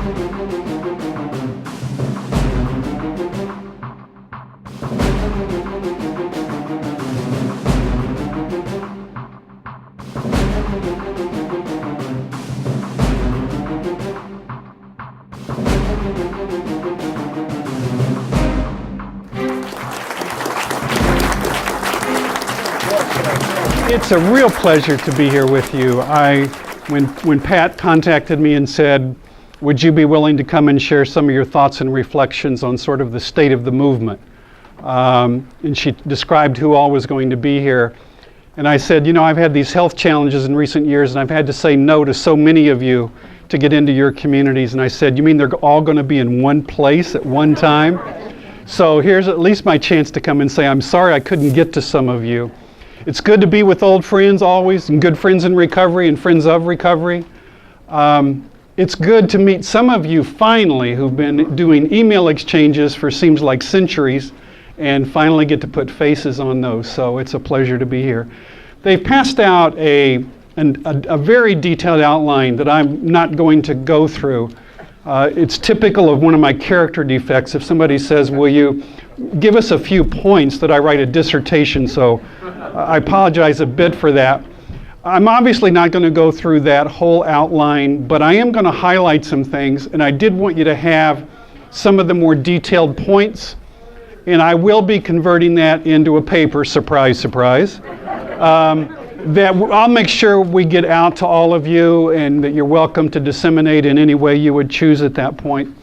It's a real pleasure to be here with you. When Pat contacted me and said, would you be willing to come and share some of your thoughts and reflections on sort of the state of the movement? And she described who all was going to be here. And I said, you know, I've had these health challenges in recent years, and I've had to say no to so many of you to get into your communities. And I said, you mean they're all going to be in one place at one time? So here's at least my chance to come and say, I'm sorry I couldn't get to some of you. It's good to be with old friends always, and good friends in recovery and friends of recovery. It's good to meet some of you finally who've been doing email exchanges for seems like centuries and finally get to put faces on those. So it's a pleasure to be here. They've passed out a very detailed outline that I'm not going to go through. It's typical of one of my character defects. If somebody says, will you give us a few points, that I write a dissertation, so I apologize a bit for that. I'm obviously not going to go through that whole outline, but I am going to highlight some things, and I did want you to have some of the more detailed points, and I will be converting that into a paper, surprise, surprise, that I'll make sure we get out to all of you, and that you're welcome to disseminate in any way you would choose at that point.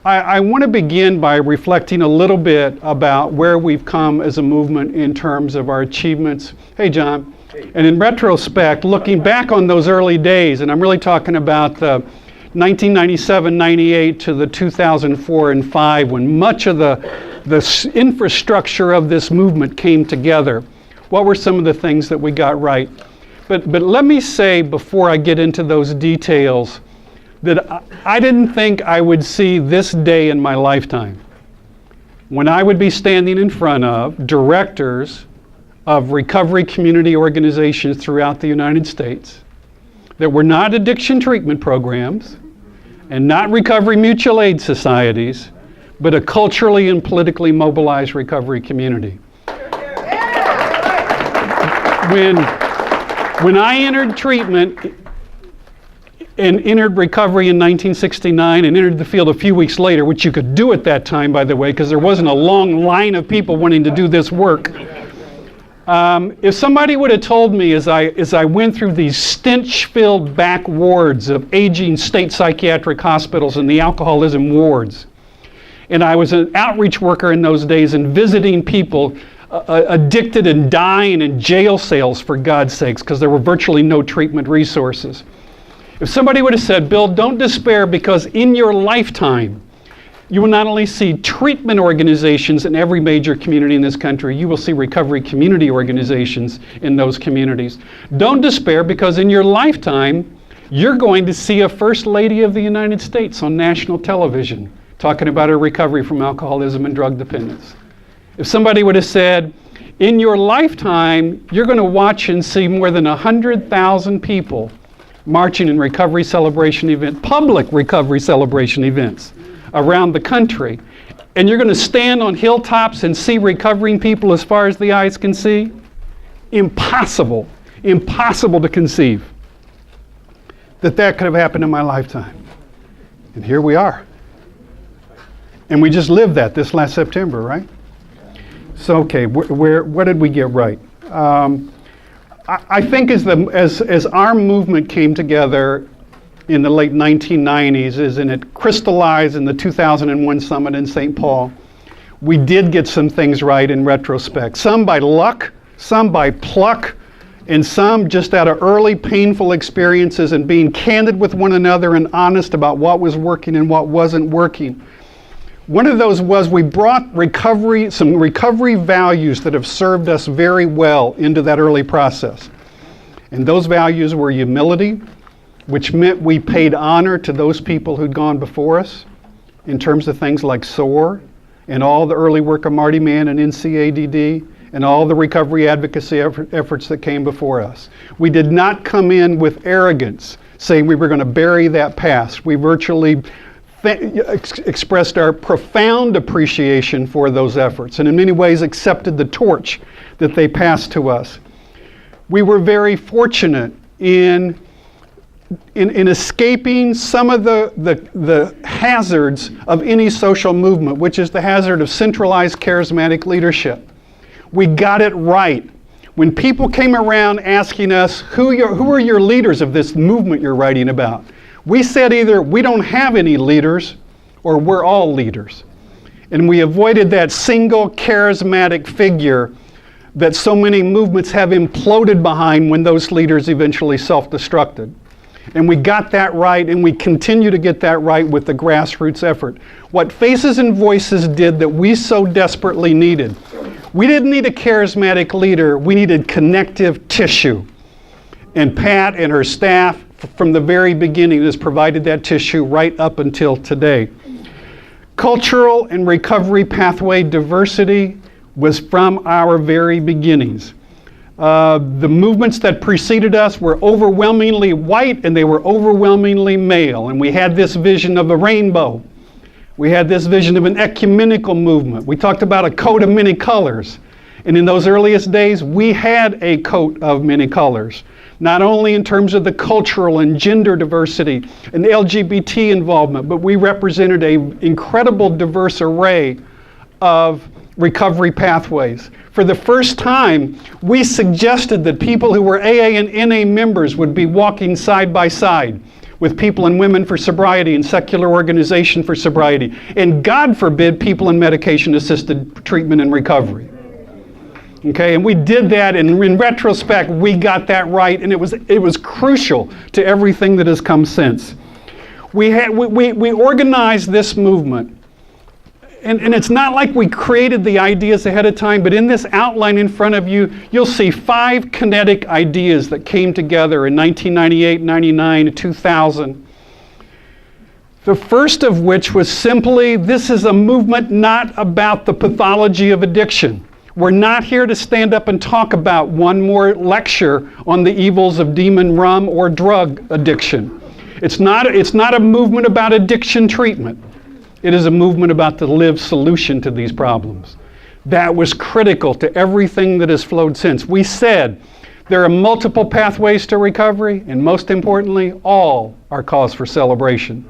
I want to begin by reflecting a little bit about where we've come as a movement in terms of our achievements. Hey, John. Hey. And in retrospect, looking back on those early days, and I'm really talking about the 1997-98 to the 2004 and 5, when much of the infrastructure of this movement came together. What were some of the things that we got right? But let me say, before I get into those details, that I didn't think I would see this day in my lifetime when I would be standing in front of directors of recovery community organizations throughout the United States that were not addiction treatment programs and not recovery mutual aid societies, but a culturally and politically mobilized recovery community. When I entered treatment and entered recovery in 1969 and entered the field a few weeks later, which you could do at that time, by the way, because there wasn't a long line of people wanting to do this work. If somebody would have told me as I went through these stench-filled back wards of aging state psychiatric hospitals and the alcoholism wards, and I was an outreach worker in those days and visiting people addicted and dying in jail cells, for God's sakes, because there were virtually no treatment resources. If somebody would have said, Bill, don't despair, because in your lifetime, you will not only see treatment organizations in every major community in this country, you will see recovery community organizations in those communities. Don't despair, because in your lifetime, you're going to see a First Lady of the United States on national television talking about her recovery from alcoholism and drug dependence. If somebody would have said, in your lifetime, you're going to watch and see more than 100,000 people marching in recovery celebration events, public recovery celebration events around the country, and you're going to stand on hilltops and see recovering people as far as the eyes can see? Impossible to conceive that could have happened in my lifetime. And here we are. And we just lived that this last September, right? So, okay, what did we get right? I think as our movement came together in the late 1990s, and it crystallized in the 2001 summit in St. Paul, we did get some things right in retrospect. Some by luck, some by pluck, and some just out of early painful experiences and being candid with one another and honest about what was working and what wasn't working. One of those was we brought some recovery values that have served us very well into that early process. And those values were humility, which meant we paid honor to those people who'd gone before us in terms of things like SOAR and all the early work of Marty Mann and NCADD and all the recovery advocacy efforts that came before us. We did not come in with arrogance, saying we were going to bury that past. We virtually expressed our profound appreciation for those efforts, and in many ways accepted the torch that they passed to us. We were very fortunate in escaping some of the hazards of any social movement, which is the hazard of centralized charismatic leadership. We got it right. When people came around asking us, who are your leaders of this movement you're writing about? We said either we don't have any leaders or we're all leaders. And we avoided that single charismatic figure that so many movements have imploded behind when those leaders eventually self-destructed. And we got that right, and we continue to get that right with the grassroots effort. What Faces and Voices did that we so desperately needed, we didn't need a charismatic leader, we needed connective tissue. And Pat and her staff from the very beginning has provided that tissue right up until today. Cultural and recovery pathway diversity was from our very beginnings. The movements that preceded us were overwhelmingly white and they were overwhelmingly male. And we had this vision of a rainbow. We had this vision of an ecumenical movement. We talked about a coat of many colors. And in those earliest days, we had a coat of many colors. Not only in terms of the cultural and gender diversity and LGBT involvement, but we represented an incredible diverse array of recovery pathways. For the first time, we suggested that people who were AA and NA members would be walking side by side with people and women for sobriety and secular organization for sobriety. And God forbid people in medication-assisted treatment and recovery. Okay, and we did that, and in retrospect, we got that right, and it was crucial to everything that has come since. We organized this movement, and it's not like we created the ideas ahead of time, but in this outline in front of you, you'll see 5 kinetic ideas that came together in 1998, 99, 2000. The first of which was simply, this is a movement not about the pathology of addiction. We're not here to stand up and talk about one more lecture on the evils of demon rum or drug addiction. It's not a movement about addiction treatment. It is a movement about the lived solution to these problems. That was critical to everything that has flowed since. We said there are multiple pathways to recovery, and most importantly, all are cause for celebration.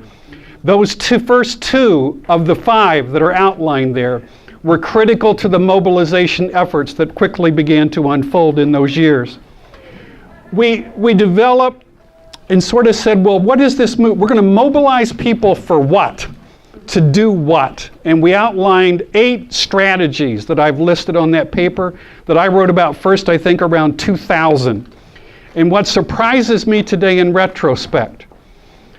Those first 2 of the 5 that are outlined there were critical to the mobilization efforts that quickly began to unfold in those years. We developed and sort of said, well, what is this move? We're going to mobilize people for what? To do what? And we outlined 8 strategies that I've listed on that paper that I wrote about first, I think, around 2000. And what surprises me today in retrospect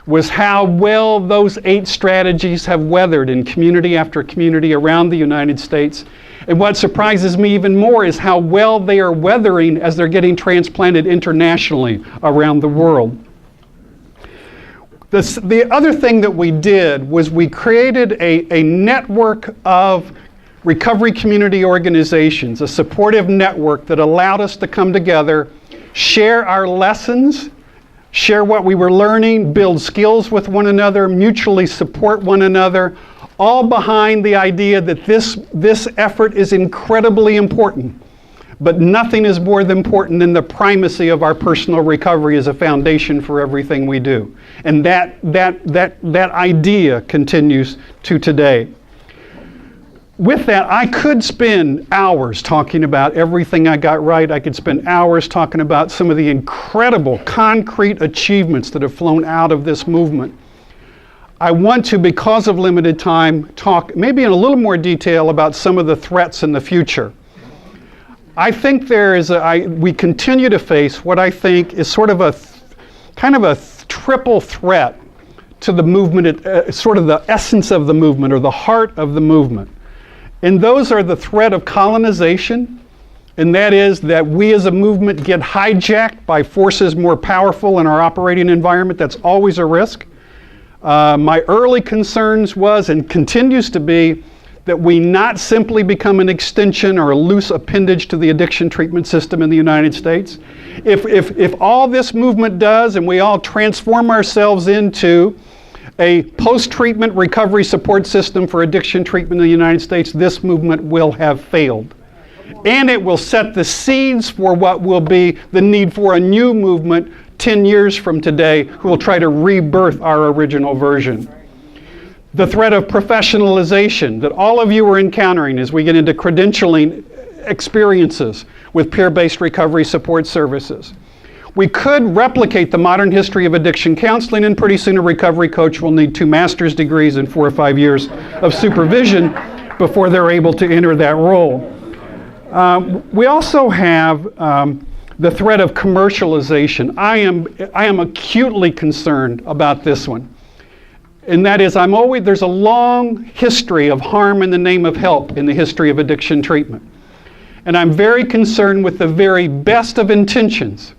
was how well those 8 strategies have weathered in community after community around the United States. And what surprises me even more is how well they are weathering as they're getting transplanted internationally around the world. The other thing that we did was we created a network of recovery community organizations, a supportive network that allowed us to come together, share our lessons, share what we were learning, build skills with one another, mutually support one another, all behind the idea that this effort is incredibly important. But nothing is more important than the primacy of our personal recovery as a foundation for everything we do. And that idea continues to today. With that, I could spend hours talking about everything I got right. I could spend hours talking about some of the incredible concrete achievements that have flown out of this movement. I want to, because of limited time, talk maybe in a little more detail about some of the threats in the future. I think we continue to face what I think is sort of a triple threat to the movement, sort of the essence of the movement or the heart of the movement. And those are the threat of colonization, and that is that we as a movement get hijacked by forces more powerful in our operating environment. That's always a risk. My early concerns was, and continues to be, that we not simply become an extension or a loose appendage to the addiction treatment system in the United States. If all this movement does, and we all transform ourselves into a post-treatment recovery support system for addiction treatment in the United States, this movement will have failed. And it will set the seeds for what will be the need for a new movement 10 years from today who will try to rebirth our original version. The threat of professionalization that all of you are encountering as we get into credentialing experiences with peer-based recovery support services. We could replicate the modern history of addiction counseling, and pretty soon a recovery coach will need 2 master's degrees and 4 or 5 years of supervision before they're able to enter that role. We also have the threat of commercialization. I am acutely concerned about this one. And that is, there's a long history of harm in the name of help in the history of addiction treatment. And I'm very concerned with the very best of intentions.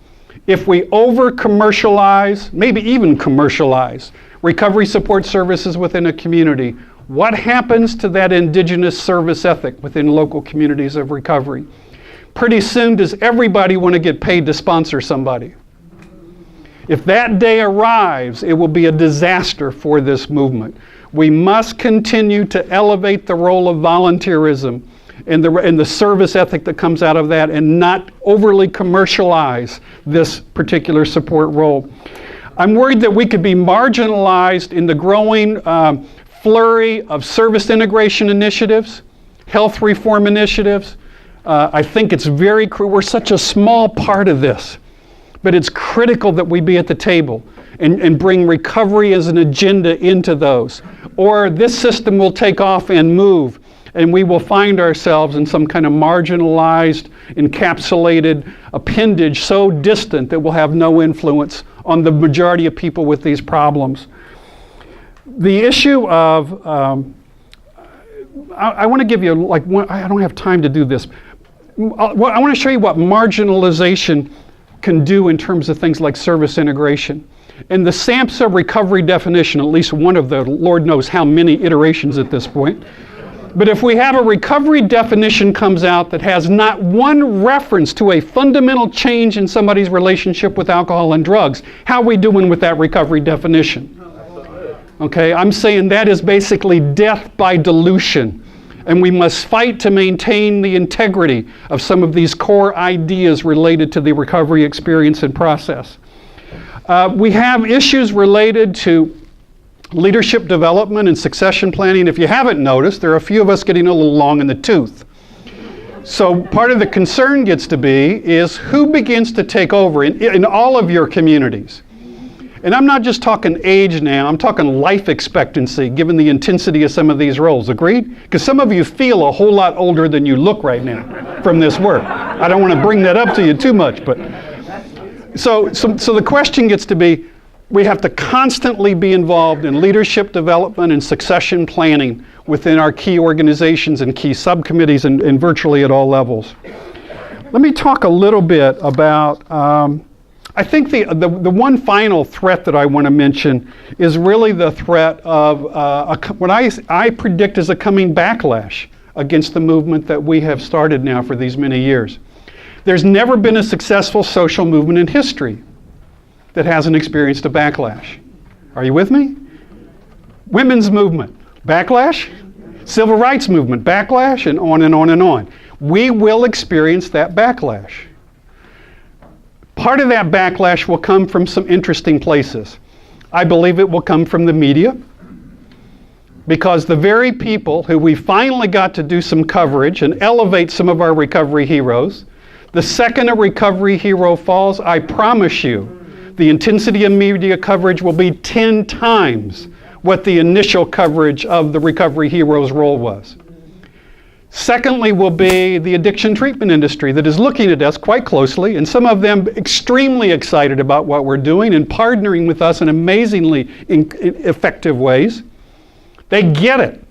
If we over-commercialize, maybe even commercialize, recovery support services within a community, what happens to that indigenous service ethic within local communities of recovery? Pretty soon, does everybody want to get paid to sponsor somebody? If that day arrives, it will be a disaster for this movement. We must continue to elevate the role of volunteerism and the service ethic that comes out of that, and not overly commercialize this particular support role. I'm worried that we could be marginalized in the growing flurry of service integration initiatives, health reform initiatives. I think it's we're such a small part of this. But it's critical that we be at the table and bring recovery as an agenda into those. Or this system will take off and move, and we will find ourselves in some kind of marginalized, encapsulated appendage so distant that will have no influence on the majority of people with these problems. The issue of, I want to give you, I don't have time to do this. I want to show you what marginalization can do in terms of things like service integration. And the SAMHSA recovery definition, at least one of the Lord knows how many iterations at this point, but if we have a recovery definition comes out that has not one reference to a fundamental change in somebody's relationship with alcohol and drugs, how are we doing with that recovery definition? Okay, I'm saying that is basically death by dilution. And we must fight to maintain the integrity of some of these core ideas related to the recovery experience and process. We have issues related to leadership development and succession planning. If you haven't noticed, there are a few of us getting a little long in the tooth. So part of the concern gets to be is who begins to take over in all of your communities. And I'm not just talking age now, I'm talking life expectancy, given the intensity of some of these roles. Agreed? Because some of you feel a whole lot older than you look right now from this work. I don't want to bring that up to you too much, but so the question gets to be, we have to constantly be involved in leadership development and succession planning within our key organizations and key subcommittees and virtually at all levels. Let me talk a little bit about I think the one final threat that I want to mention is really the threat of what I predict is a coming backlash against the movement that we have started now for these many years. There's never been a successful social movement in history that hasn't experienced a backlash. Are you with me? Women's movement, backlash. Civil rights movement, backlash, and on and on and on. We will experience that backlash. Part of that backlash will come from some interesting places. I believe it will come from the media, because the very people who we finally got to do some coverage and elevate some of our recovery heroes, the second a recovery hero falls, I promise you, the intensity of media coverage will be 10 times what the initial coverage of the recovery hero's role was. Secondly will be the addiction treatment industry that is looking at us quite closely, and some of them extremely excited about what we're doing and partnering with us in amazingly effective ways. They get it.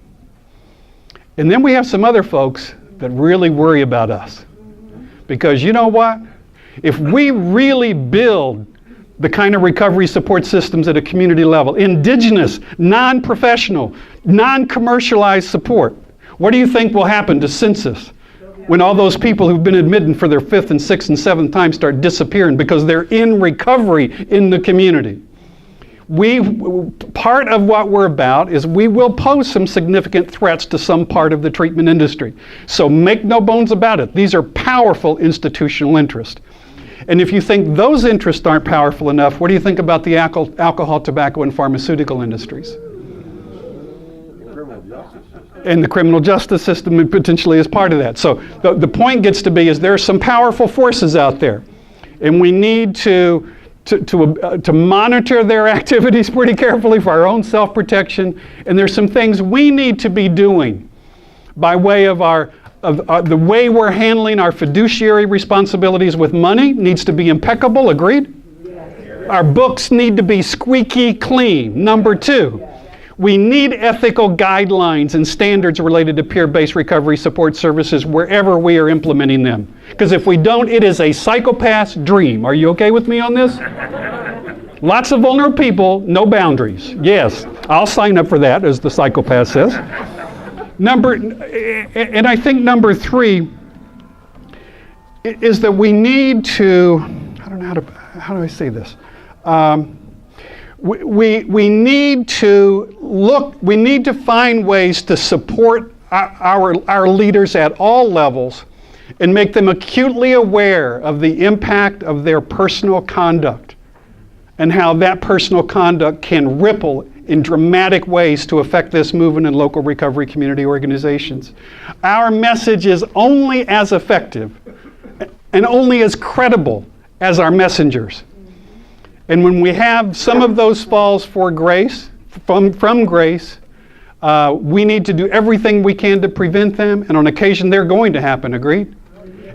And then we have some other folks that really worry about us. Because you know what? If we really build the kind of recovery support systems at a community level, indigenous, non-professional, non-commercialized support, what do you think will happen to census when all those people who've been admitted for their 5th and 6th and 7th time start disappearing because they're in recovery in the community? Part of what we're about is we will pose some significant threats to some part of the treatment industry. So make no bones about it. These are powerful institutional interests. And if you think those interests aren't powerful enough, what do you think about the alcohol, tobacco, and pharmaceutical industries? And the criminal justice system potentially is part of that. So the point gets to be is there are some powerful forces out there. And we need to monitor their activities pretty carefully for our own self-protection. And there's some things we need to be doing by way of the way we're handling our fiduciary responsibilities with money needs to be impeccable. Agreed? Yes. Our books need to be squeaky clean. Number two, we need ethical guidelines and standards related to peer-based recovery support services wherever we are implementing them. Because if we don't, it is a psychopath's dream. Are you okay with me on this? Lots of vulnerable people, no boundaries. Yes, I'll sign up for that, as the psychopath says. And I think number three is that we need to, I don't know how do I say this? We need to find ways to support our leaders at all levels and make them acutely aware of the impact of their personal conduct and how that personal conduct can ripple in dramatic ways to affect this movement in local recovery community organizations. Our message is only as effective and only as credible as our messengers. And when we have some of those falls from grace, we need to do everything we can to prevent them, and on occasion they're going to happen, agreed?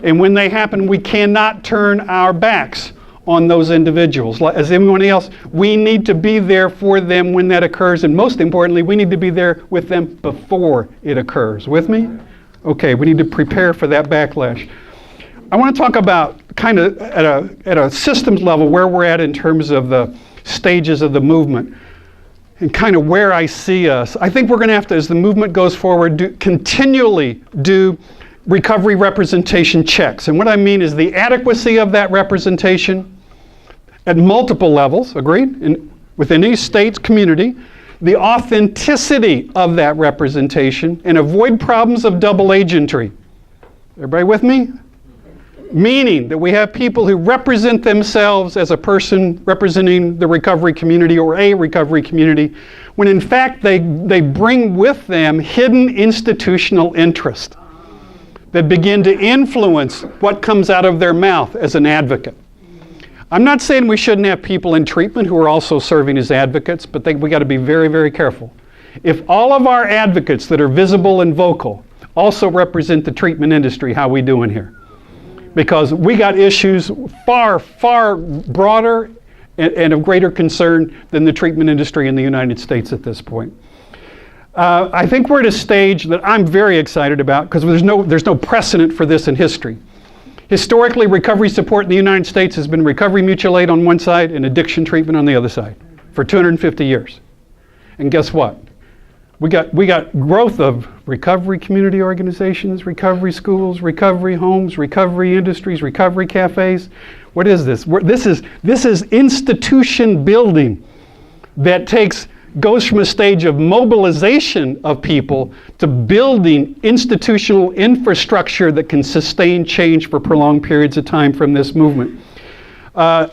And when they happen, we cannot turn our backs on those individuals. As anyone else, we need to be there for them when that occurs, and most importantly, we need to be there with them before it occurs. With me? Okay, we need to prepare for that backlash. I want to talk about kind of at a systems level where we're at in terms of the stages of the movement and kind of where I see us. I think we're going to have to, as the movement goes forward, continually do recovery representation checks. And what I mean is the adequacy of that representation at multiple levels, agreed, within each state's community, the authenticity of that representation, and avoid problems of double agentry. Everybody with me? Meaning that we have people who represent themselves as a person representing the recovery community or a recovery community, when in fact they bring with them hidden institutional interest that begin to influence what comes out of their mouth as an advocate. I'm not saying we shouldn't have people in treatment who are also serving as advocates, but we got to be very, very careful. If all of our advocates that are visible and vocal also represent the treatment industry, how are we doing here? Because we got issues far, far broader and of greater concern than the treatment industry in the United States at this point. I think we're at a stage that I'm very excited about because there's no precedent for this in history. Historically, recovery support in the United States has been recovery mutual aid on one side and addiction treatment on the other side for 250 years. And guess what? We got growth of recovery community organizations, recovery schools, recovery homes, recovery industries, recovery cafes. What is this? This is institution building that goes from a stage of mobilization of people to building institutional infrastructure that can sustain change for prolonged periods of time from this movement.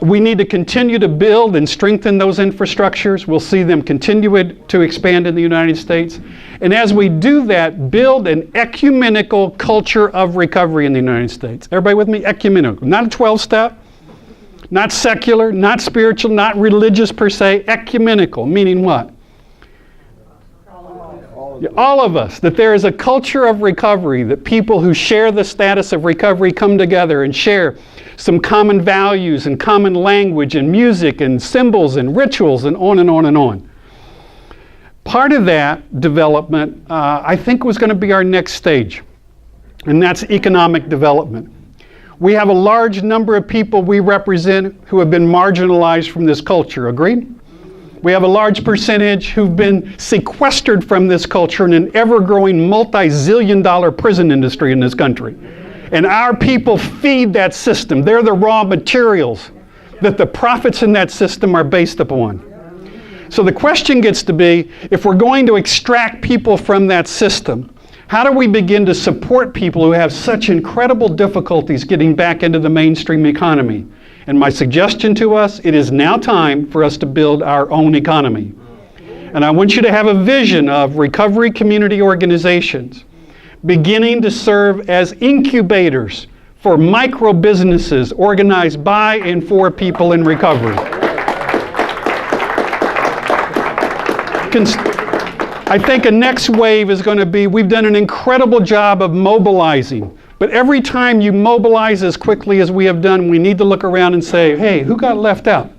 We need to continue to build and strengthen those infrastructures. We'll see them continue to expand in the United States. And as we do that, build an ecumenical culture of recovery in the United States. Everybody with me? Ecumenical. Not a 12-step, not secular, not spiritual, not religious per se. Ecumenical, meaning what? All of us, that there is a culture of recovery, that people who share the status of recovery come together and share some common values and common language and music and symbols and rituals and on and on and on. Part of that development, I think, was going to be our next stage, and that's economic development. We have a large number of people we represent who have been marginalized from this culture, agreed? We have a large percentage who've been sequestered from this culture in an ever-growing multi-zillion-dollar prison industry in this country. And our people feed that system. They're the raw materials that the profits in that system are based upon. So the question gets to be, if we're going to extract people from that system, how do we begin to support people who have such incredible difficulties getting back into the mainstream economy? And my suggestion to us, it is now time for us to build our own economy. And I want you to have a vision of recovery community organizations beginning to serve as incubators for micro businesses organized by and for people in recovery. I think a next wave is going to be, we've done an incredible job of mobilizing, but every time you mobilize as quickly as we have done, we need to look around and say, hey, who got left out?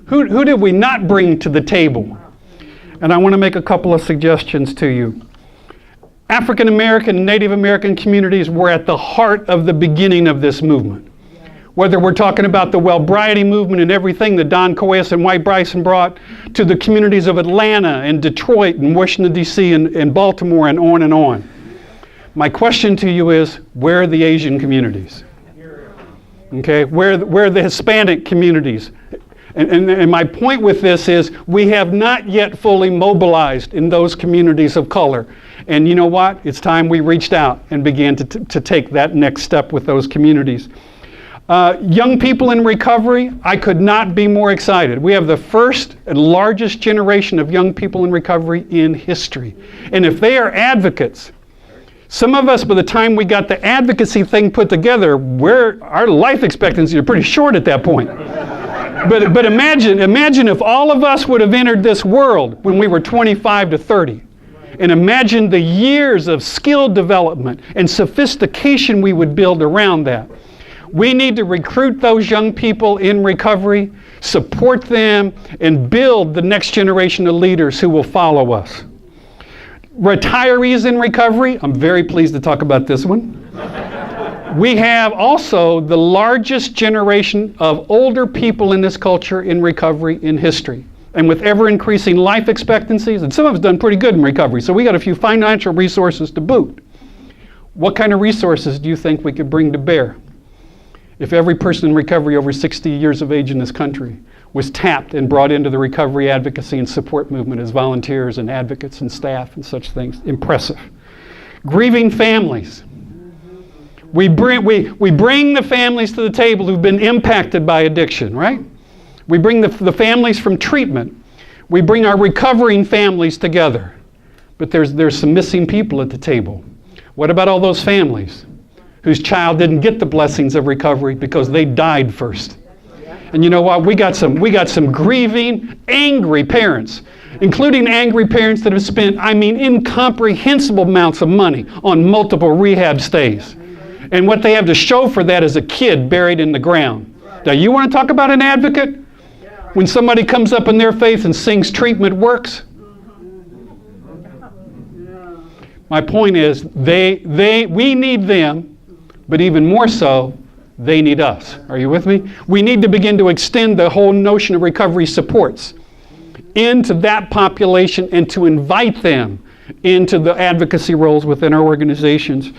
Who did we not bring to the table? And I want to make a couple of suggestions to you. African American and Native American communities were at the heart of the beginning of this movement. Whether we're talking about the Wellbriety movement and everything that Don Coas and White Bryson brought, to the communities of Atlanta and Detroit and Washington, D.C. and Baltimore and on and on. My question to you is, where are the Asian communities? Okay, where are the Hispanic communities? And my point with this is, we have not yet fully mobilized in those communities of color. And you know what? It's time we reached out and began to take that next step with those communities. Young people in recovery, I could not be more excited. We have the first and largest generation of young people in recovery in history. And if they are advocates, some of us, by the time we got the advocacy thing put together, our life expectancy are pretty short at that point. But imagine if all of us would have entered this world when we were 25 to 30. And imagine the years of skill development and sophistication we would build around that. We need to recruit those young people in recovery, support them, and build the next generation of leaders who will follow us. Retirees in recovery, I'm very pleased to talk about this one. We have also the largest generation of older people in this culture in recovery in history. And with ever-increasing life expectancies, and some of us done pretty good in recovery, so we got a few financial resources to boot. What kind of resources do you think we could bring to bear if every person in recovery over 60 years of age in this country was tapped and brought into the recovery advocacy and support movement as volunteers and advocates and staff and such things? Impressive. Grieving families. We bring the families to the table who've been impacted by addiction, right? We bring the families from treatment. We bring our recovering families together. But there's some missing people at the table. What about all those families whose child didn't get the blessings of recovery because they died first? And you know what? We got some grieving, angry parents, including angry parents that have spent, incomprehensible amounts of money on multiple rehab stays. And what they have to show for that is a kid buried in the ground. Now, you want to talk about an advocate? When somebody comes up in their faith and sings treatment works? My point is, we need them, but even more so, they need us. Are you with me? We need to begin to extend the whole notion of recovery supports into that population and to invite them into the advocacy roles within our organizations.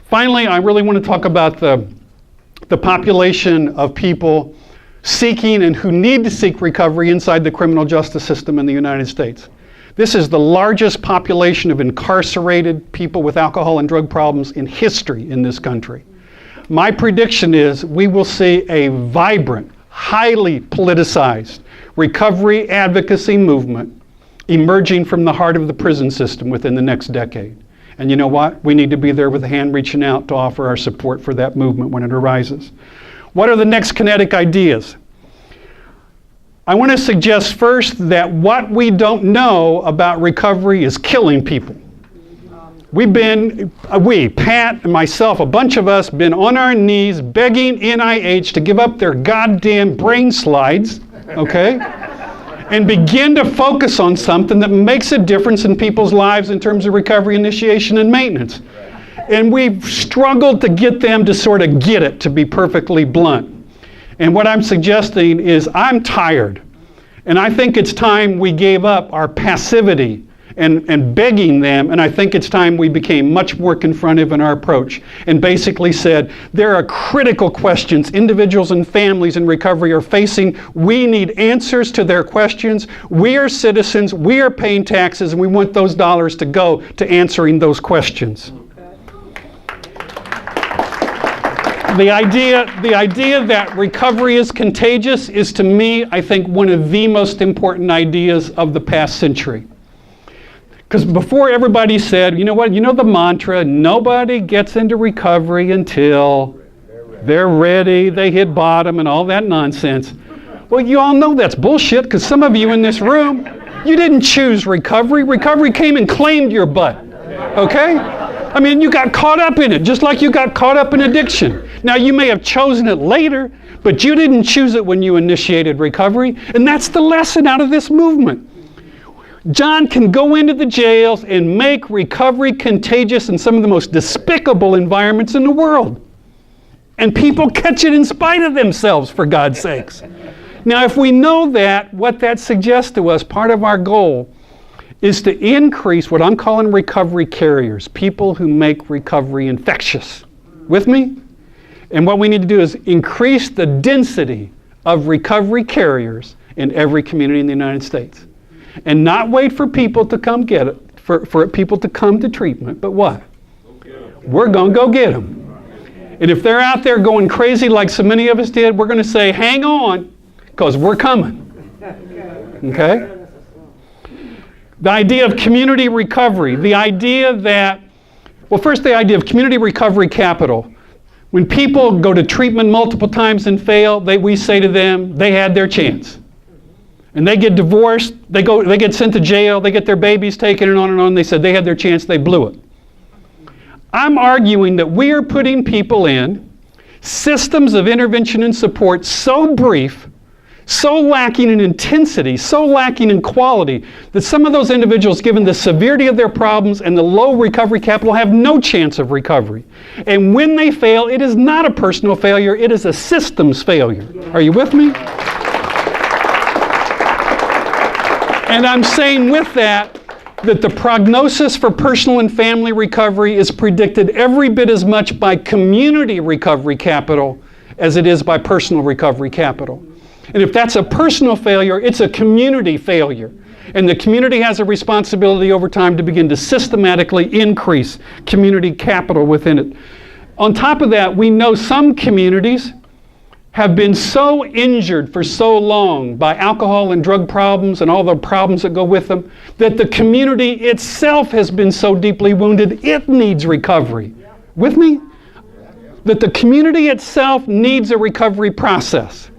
Finally, I really want to talk about the population of people seeking and who need to seek recovery inside the criminal justice system in the United States. This is the largest population of incarcerated people with alcohol and drug problems in history in this country. My prediction is we will see a vibrant, highly politicized recovery advocacy movement emerging from the heart of the prison system within the next decade. And you know what? We need to be there with a hand reaching out to offer our support for that movement when it arises. What are the next kinetic ideas? I want to suggest first that what we don't know about recovery is killing people. Pat and myself, a bunch of us, been on our knees begging NIH to give up their goddamn brain slides, okay? And begin to focus on something that makes a difference in people's lives in terms of recovery, initiation, and maintenance. And we've struggled to get them to sort of get it, to be perfectly blunt. And what I'm suggesting is I'm tired. And I think it's time we gave up our passivity and begging them, and I think it's time we became much more confrontive in our approach and basically said, there are critical questions individuals and families in recovery are facing. We need answers to their questions. We are citizens, we are paying taxes, and we want those dollars to go to answering those questions. The idea that recovery is contagious is, to me, I think, one of the most important ideas of the past century. Because before, everybody said, you know what, you know the mantra, nobody gets into recovery until they're ready, they hit bottom, and all that nonsense. Well, you all know that's bullshit, because some of you in this room, you didn't choose recovery. Recovery came and claimed your butt, okay? I mean, you got caught up in it, just like you got caught up in addiction. Now, you may have chosen it later, but you didn't choose it when you initiated recovery, and that's the lesson out of this movement. John can go into the jails and make recovery contagious in some of the most despicable environments in the world. And people catch it in spite of themselves, for God's sakes. Now, if we know that, what that suggests to us, part of our goal is to increase what I'm calling recovery carriers, people who make recovery infectious. With me? And what we need to do is increase the density of recovery carriers in every community in the United States. And not wait for people to come get it, for people to come to treatment, but what? We're going to go get them. And if they're out there going crazy like so many of us did, we're going to say, hang on, because we're coming. Okay? The idea of community recovery, the idea that, well, first the idea of community recovery capital. When people go to treatment multiple times and fail, we say to them, they had their chance. And they get divorced, they get sent to jail, they get their babies taken, and on. They said they had their chance, they blew it. I'm arguing that we are putting people in systems of intervention and support so brief, so lacking in intensity, so lacking in quality, that some of those individuals, given the severity of their problems and the low recovery capital, have no chance of recovery. And when they fail, it is not a personal failure, it is a systems failure. Are you with me? And I'm saying with that the prognosis for personal and family recovery is predicted every bit as much by community recovery capital as it is by personal recovery capital. And if that's a personal failure, it's a community failure. And the community has a responsibility over time to begin to systematically increase community capital within it. On top of that, we know some communities have been so injured for so long by alcohol and drug problems and all the problems that go with them, that the community itself has been so deeply wounded, it needs recovery. With me? That the community itself needs a recovery process.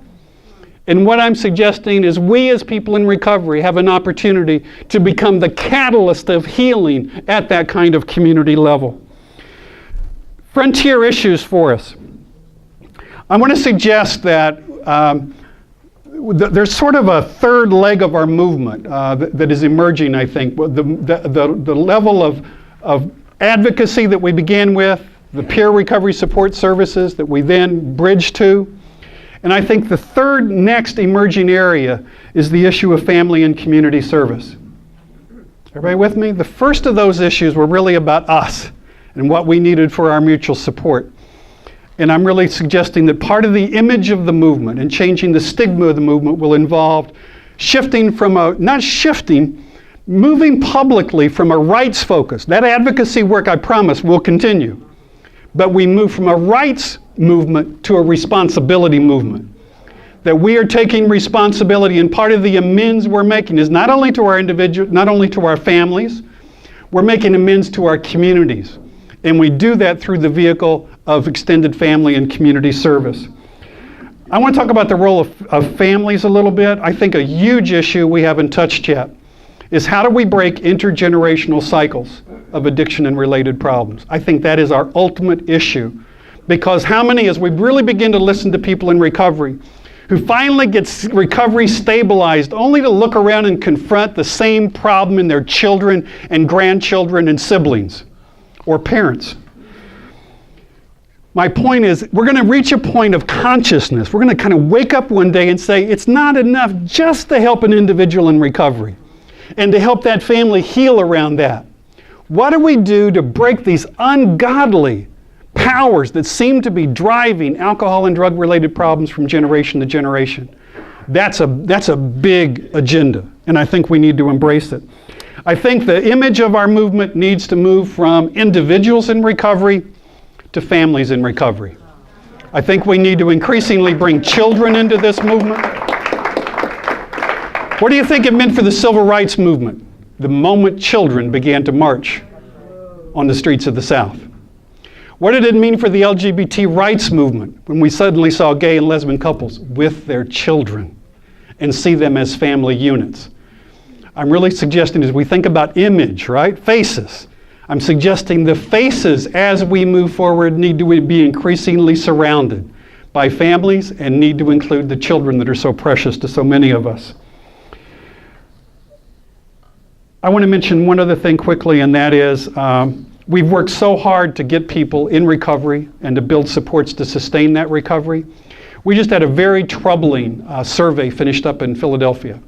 And what I'm suggesting is we as people in recovery have an opportunity to become the catalyst of healing at that kind of community level. Frontier issues for us. I want to suggest that there's sort of a third leg of our movement that is emerging, I think. The level of advocacy that we began with, the peer recovery support services that we then bridged to. And I think the third next emerging area is the issue of family and community service. Everybody with me? The first of those issues were really about us and what we needed for our mutual support. And I'm really suggesting that part of the image of the movement and changing the stigma of the movement will involve moving publicly from a rights focus. That advocacy work, I promise, will continue. But we move from a rights movement to a responsibility movement. That we are taking responsibility, and part of the amends we're making is not only to our individuals, not only to our families, we're making amends to our communities. And we do that through the vehicle of extended family and community service. I want to talk about the role of families a little bit. I think a huge issue we haven't touched yet is how do we break intergenerational cycles of addiction and related problems. I think that is our ultimate issue, because how many, as we really begin to listen to people in recovery, who finally gets recovery stabilized only to look around and confront the same problem in their children and grandchildren and siblings or parents. My point is, we're going to reach a point of consciousness. We're going to kind of wake up one day and say, it's not enough just to help an individual in recovery. and to help that family heal around that. What do we do to break these ungodly powers that seem to be driving alcohol and drug-related problems from generation to generation? That's a big agenda, and I think we need to embrace it. I think the image of our movement needs to move from individuals in recovery to families in recovery. I think we need to increasingly bring children into this movement. What do you think it meant for the civil rights movement the moment children began to march on the streets of the South? What did it mean for the LGBT rights movement when we suddenly saw gay and lesbian couples with their children and see them as family units? I'm really suggesting as we think about image, right? Faces. I'm suggesting the faces as we move forward need to be increasingly surrounded by families and need to include the children that are so precious to so many of us. I want to mention one other thing quickly, and that is we've worked so hard to get people in recovery and to build supports to sustain that recovery. We just had a very troubling survey finished up in Philadelphia.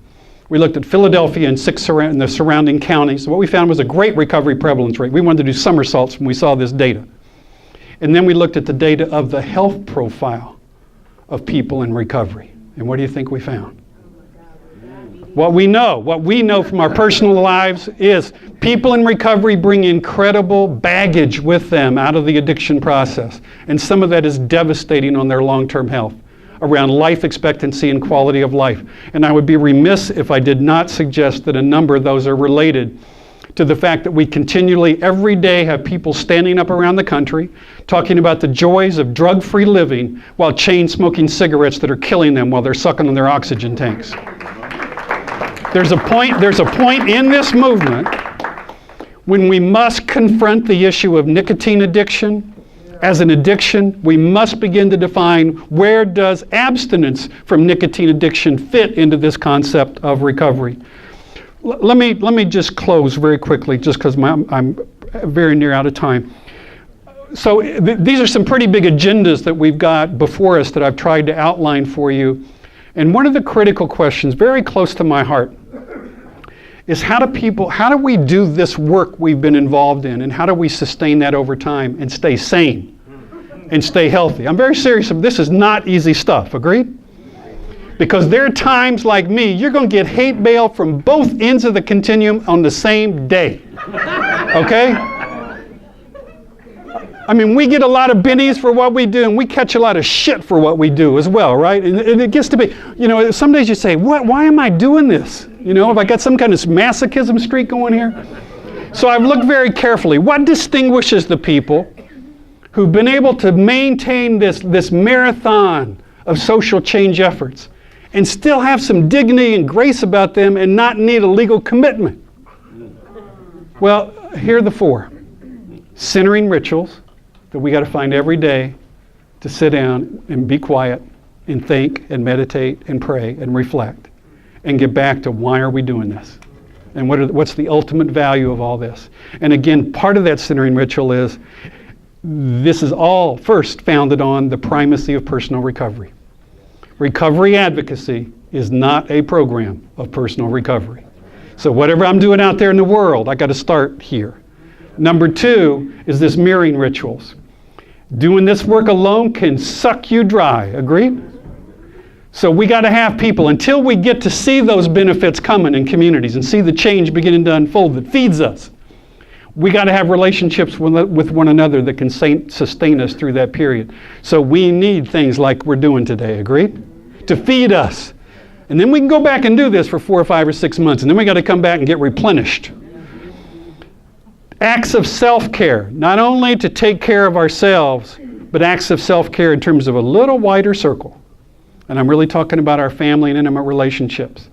We looked at Philadelphia and the surrounding counties. What we found was a great recovery prevalence rate. We wanted to do somersaults when we saw this data. And then we looked at the data of the health profile of people in recovery. And what do you think we found? What we know from our personal lives is people in recovery bring incredible baggage with them out of the addiction process. And some of that is devastating on their long-term health, around life expectancy and quality of life. And I would be remiss if I did not suggest that a number of those are related to the fact that we continually, every day, have people standing up around the country talking about the joys of drug-free living while chain-smoking cigarettes that are killing them while they're sucking on their oxygen tanks. There's a point in this movement when we must confront the issue of nicotine addiction. As an addiction, we must begin to define where does abstinence from nicotine addiction fit into this concept of recovery. Let me just close very quickly, just because I'm very near out of time. So these are some pretty big agendas that we've got before us that I've tried to outline for you. And one of the critical questions, very close to my heart, is how do we do this work we've been involved in, and how do we sustain that over time and stay sane and stay healthy? I'm very serious. This is not easy stuff, agreed? Because there are times like me, you're going to get hate mail from both ends of the continuum on the same day, okay? I mean, we get a lot of bennies for what we do, and we catch a lot of shit for what we do as well, right? And it gets to be, some days you say, why am I doing this? Have I got some kind of masochism streak going here? So I've looked very carefully. What distinguishes the people who've been able to maintain this marathon of social change efforts and still have some dignity and grace about them and not need a legal commitment? Well, here are the four. Centering rituals that we got to find every day to sit down and be quiet and think and meditate and pray and reflect and get back to why are we doing this? And what's the ultimate value of all this? And again, part of that centering ritual is this is all first founded on the primacy of personal recovery. Recovery advocacy is not a program of personal recovery. So whatever I'm doing out there in the world, I got to start here. Number two is this mirroring rituals. Doing this work alone can suck you dry, agreed? So we got to have people, until we get to see those benefits coming in communities and see the change beginning to unfold that feeds us, we got to have relationships with one another that can sustain us through that period. So we need things like we're doing today, agreed? To feed us. And then we can go back and do this for 4 or 5 or 6 months, and then we got to come back and get replenished. Acts of self-care, not only to take care of ourselves, but acts of self-care in terms of a little wider circle. And I'm really talking about our family and intimate relationships.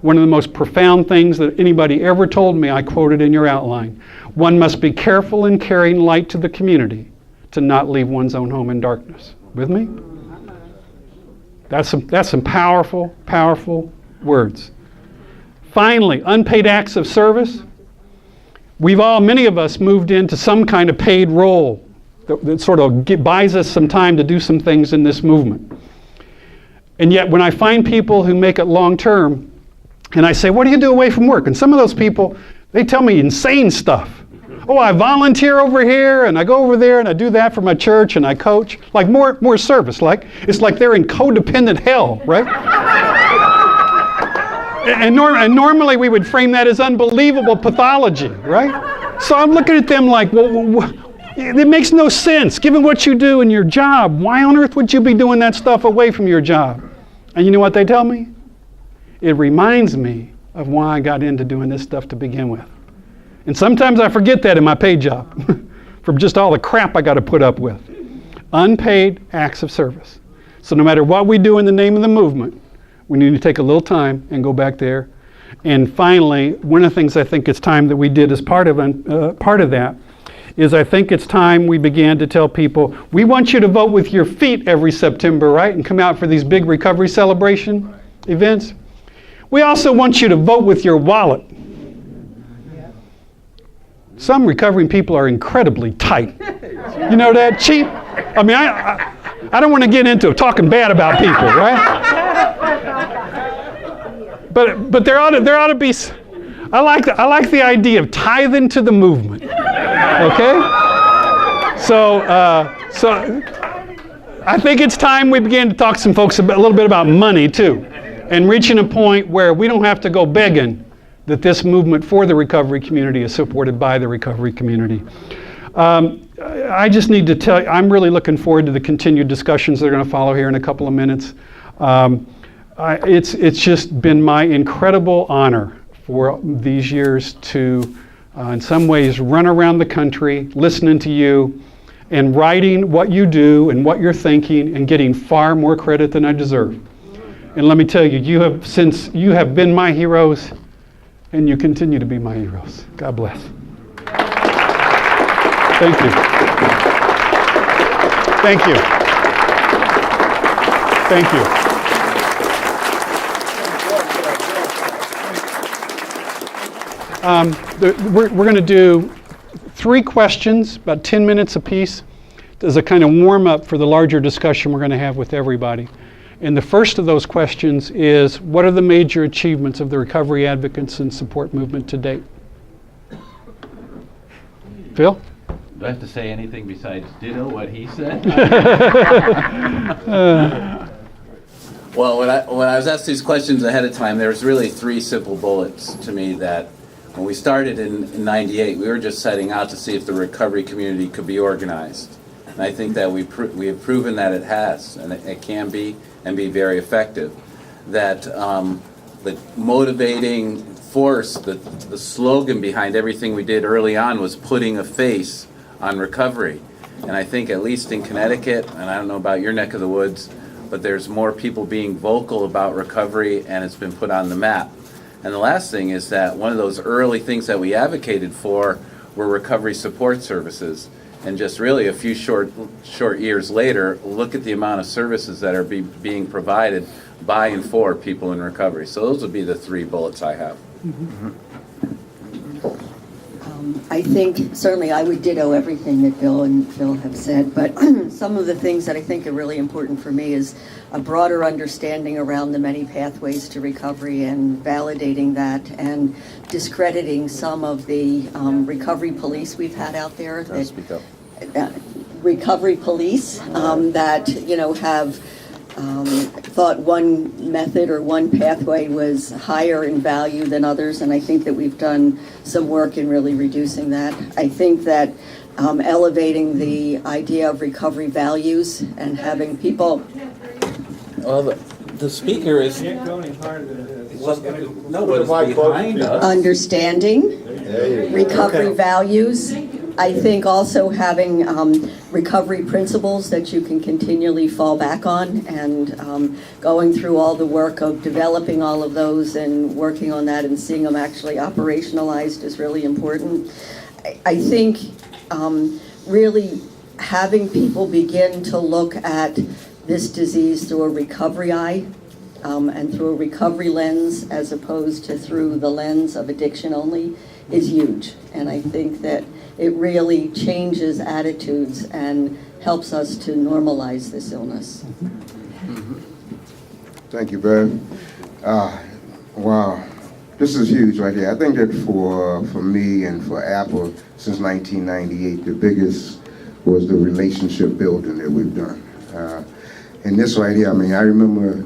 One of the most profound things that anybody ever told me, I quoted in your outline. One must be careful in carrying light to the community to not leave one's own home in darkness. With me? That's some powerful, powerful words. Finally, unpaid acts of service. Many of us moved into some kind of paid role that sort of buys us some time to do some things in this movement. And yet when I find people who make it long term, And I say, what do you do away from work? And some of those people, they tell me insane stuff. Oh, I volunteer over here, and I go over there, and I do that for my church, and I coach. Like more service. Like it's like they're in codependent hell, right? and normally we would frame that as unbelievable pathology, right? So I'm looking at them like, well, it makes no sense. Given what you do in your job, why on earth would you be doing that stuff away from your job? And you know what they tell me? It reminds me of why I got into doing this stuff to begin with. And sometimes I forget that in my paid job from just all the crap I got to put up with. Unpaid acts of service. So no matter what we do in the name of the movement, we need to take a little time and go back there. And finally, one of the things I think it's time that we did as part of that is I think it's time we began to tell people, we want you to vote with your feet every September, right? And come out for these big recovery celebration events. We also want you to vote with your wallet. Some recovering people are incredibly tight. You know that? Cheap. I mean, I don't want to get into talking bad about people, right? But there ought to be. I like the idea of tithing to the movement. Okay. So I think it's time we begin to talk to some folks a little bit about money too, and reaching a point where we don't have to go begging that this movement for the recovery community is supported by the recovery community. I just need to tell you, I'm really looking forward to the continued discussions that are going to follow here in a couple of minutes. It's just been my incredible honor for these years to, in some ways, run around the country, listening to you, and writing what you do and what you're thinking, and getting far more credit than I deserve. And let me tell you, you have been my heroes, and you continue to be my heroes. God bless. Thank you. Thank you. Thank you. We're going to do 3 questions, about 10 minutes apiece, as a kind of warm-up for the larger discussion we're going to have with everybody. And the first of those questions is, what are the major achievements of the recovery advocates and support movement to date? Phil? Do I have to say anything besides ditto what he said? Well, when I was asked these questions ahead of time, there was really 3 simple bullets to me that when we started in 98, we were just setting out to see if the recovery community could be organized. And I think that we have proven that it has, and it can be and be very effective. That the motivating force, the slogan behind everything we did early on was putting a face on recovery. And I think at least in Connecticut, and I don't know about your neck of the woods, but there's more people being vocal about recovery, and it's been put on the map. And the last thing is that one of those early things that we advocated for were recovery support services. And just really a few short years later, look at the amount of services that are being provided by and for people in recovery. So those would be the 3 bullets I have. Mm-hmm. I think certainly I would ditto everything that Bill and Phil have said, but some of the things that I think are really important for me is a broader understanding around the many pathways to recovery and validating that and discrediting some of the recovery police we've had out there. Recovery police that, have thought one method or one pathway was higher in value than others, and I think that we've done some work in really reducing that. I think that elevating the idea of recovery values and having people... Well, the speaker is... No, but it's behind us. Understanding recovery values. I think also having recovery principles that you can continually fall back on, and going through all the work of developing all of those and working on that and seeing them actually operationalized is really important. I think really having people begin to look at this disease through a recovery eye and through a recovery lens as opposed to through the lens of addiction only is huge. And I think that it really changes attitudes and helps us to normalize this illness. Thank you, Ben. Wow. this is huge right here. I think that for me and for Apple, since 1998, the biggest was the relationship building that we've done. And this right here, I mean, I remember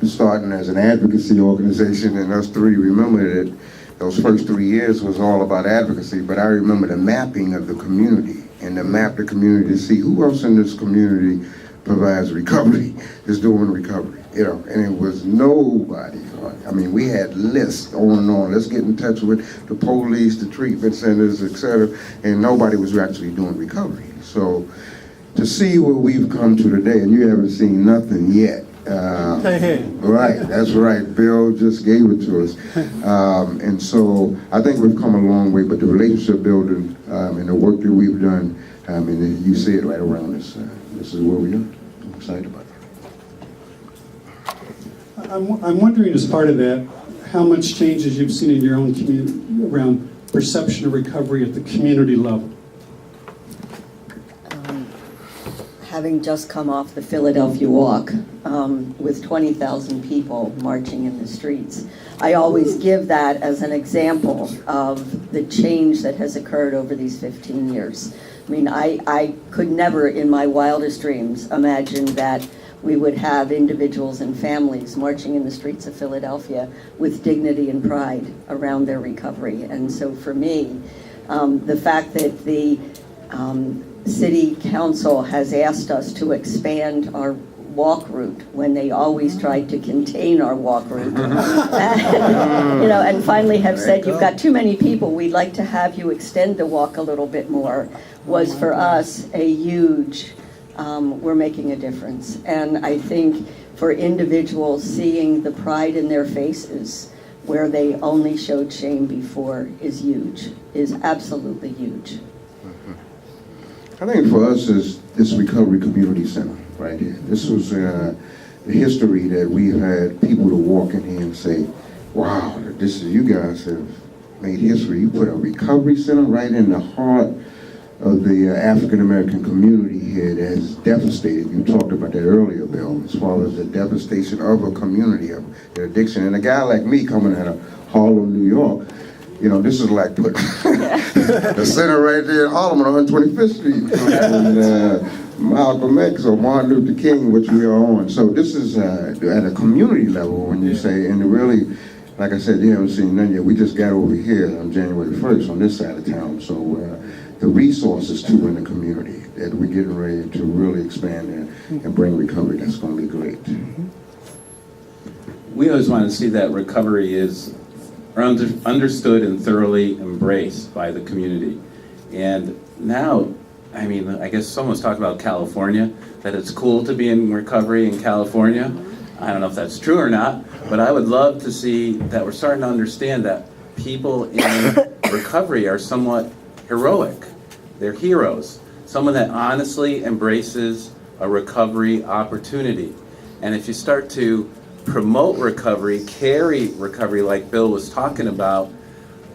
starting as an advocacy organization, and us three remember that those first 3 years was all about advocacy, but I remember the mapping of the community and to map the community to see who else in this community provides recovery, is doing recovery, you know, and it was nobody. I mean, we had lists on and on. Let's get in touch with the police, the treatment centers, etc., and nobody was actually doing recovery. So to see where we've come to today, and you haven't seen nothing yet. Right, that's right. Bill just gave it to us. And so I think we've come a long way, but the relationship building and the work that we've done, and you see it right around us. This is where we are. I'm excited about that. I'm wondering, as part of that, how much changes you've seen in your own community around perception of recovery at the community level. Having just come off the Philadelphia Walk with 20,000 people marching in the streets, I always give that as an example of the change that has occurred over these 15 years. I mean, I could never in my wildest dreams imagine that we would have individuals and families marching in the streets of Philadelphia with dignity and pride around their recovery. And so for me, the fact that the City Council has asked us to expand our walk route when they always tried to contain our walk route, you know, and finally have said, you've got too many people, we'd like to have you extend the walk a little bit more, was for us a huge, we're making a difference. And I think for individuals, seeing the pride in their faces where they only showed shame before is huge, is absolutely huge. I think for us is this Recovery Community Center right here. This was the history that we've had people to walk in here and say, wow, this is, you guys have made history. You put a recovery center right in the heart of the African-American community here that is devastated. You talked about that earlier, Bill, as far as the devastation of a community of their addiction. And a guy like me coming out of Harlem, New York, you know, this is like putting the center right there in Harlem on 125th Street. And Malcolm X or Martin Luther King, which we are on. So this is at a community level when you say, and really, like I said, you haven't seen none yet. We just got over here on January 1st on this side of town. So the resources too in the community that we're getting ready to really expand and bring recovery, that's going to be great. We always want to see that recovery is understood and thoroughly embraced by the community. And now, I mean, I guess someone's talking about California, that it's cool to be in recovery in California. I don't know if that's true or not, but I would love to see that we're starting to understand that people in recovery are somewhat heroic. They're heroes. Someone that honestly embraces a recovery opportunity. And if you start to promote recovery, carry recovery like Bill was talking about,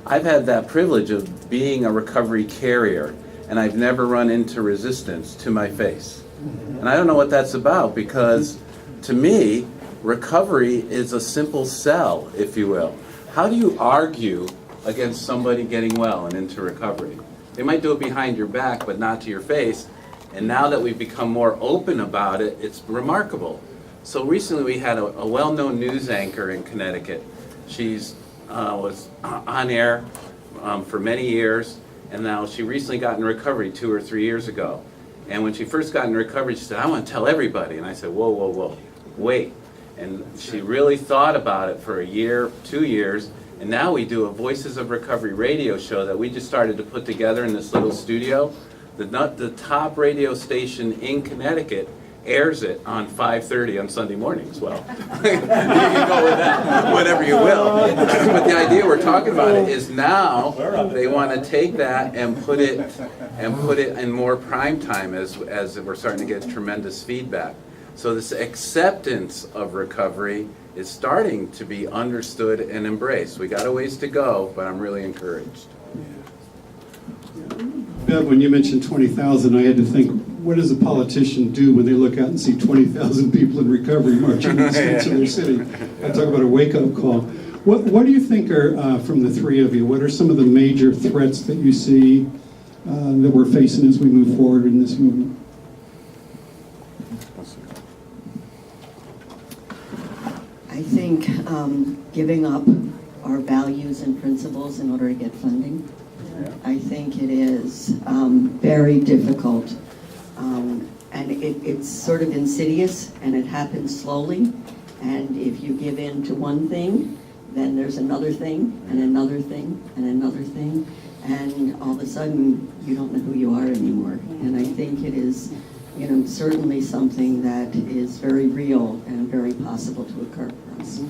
I've had that privilege of being a recovery carrier, and I've never run into resistance to my face. And I don't know what that's about, because to me, recovery is a simple sell, if you will. How do you argue against somebody getting well and into recovery? They might do it behind your back, but not to your face. And now that we've become more open about it, it's remarkable. So recently we had a well-known news anchor in Connecticut. She's was on air for many years, and now she recently got in recovery 2 or 3 years ago. And when she first got in recovery, she said, I want to tell everybody. And I said, whoa, whoa, whoa, wait. And she really thought about it for a year, 2 years, and now we do a Voices of Recovery radio show that we just started to put together in this little studio. The top radio station in Connecticut airs it on 5:30 on Sunday mornings. Well, you can go with that, whatever you will. But the idea we're talking about is now they want to take that and put it in more prime time as we're starting to get tremendous feedback. So this acceptance of recovery is starting to be understood and embraced. We got a ways to go, but I'm really encouraged. Bev, when you mentioned 20,000, I had to think, what does a politician do when they look out and see 20,000 people in recovery marching in the streets of their city? I talk about a wake-up call. What do you think are, from the three of you, what are some of the major threats that you see that we're facing as we move forward in this movement? I think giving up our values and principles in order to get funding. I think it is very difficult. And it's sort of insidious, and it happens slowly. And if you give in to one thing, then there's another thing, and another thing, and another thing. And all of a sudden, you don't know who you are anymore. And I think it is, certainly something that is very real and very possible to occur for us.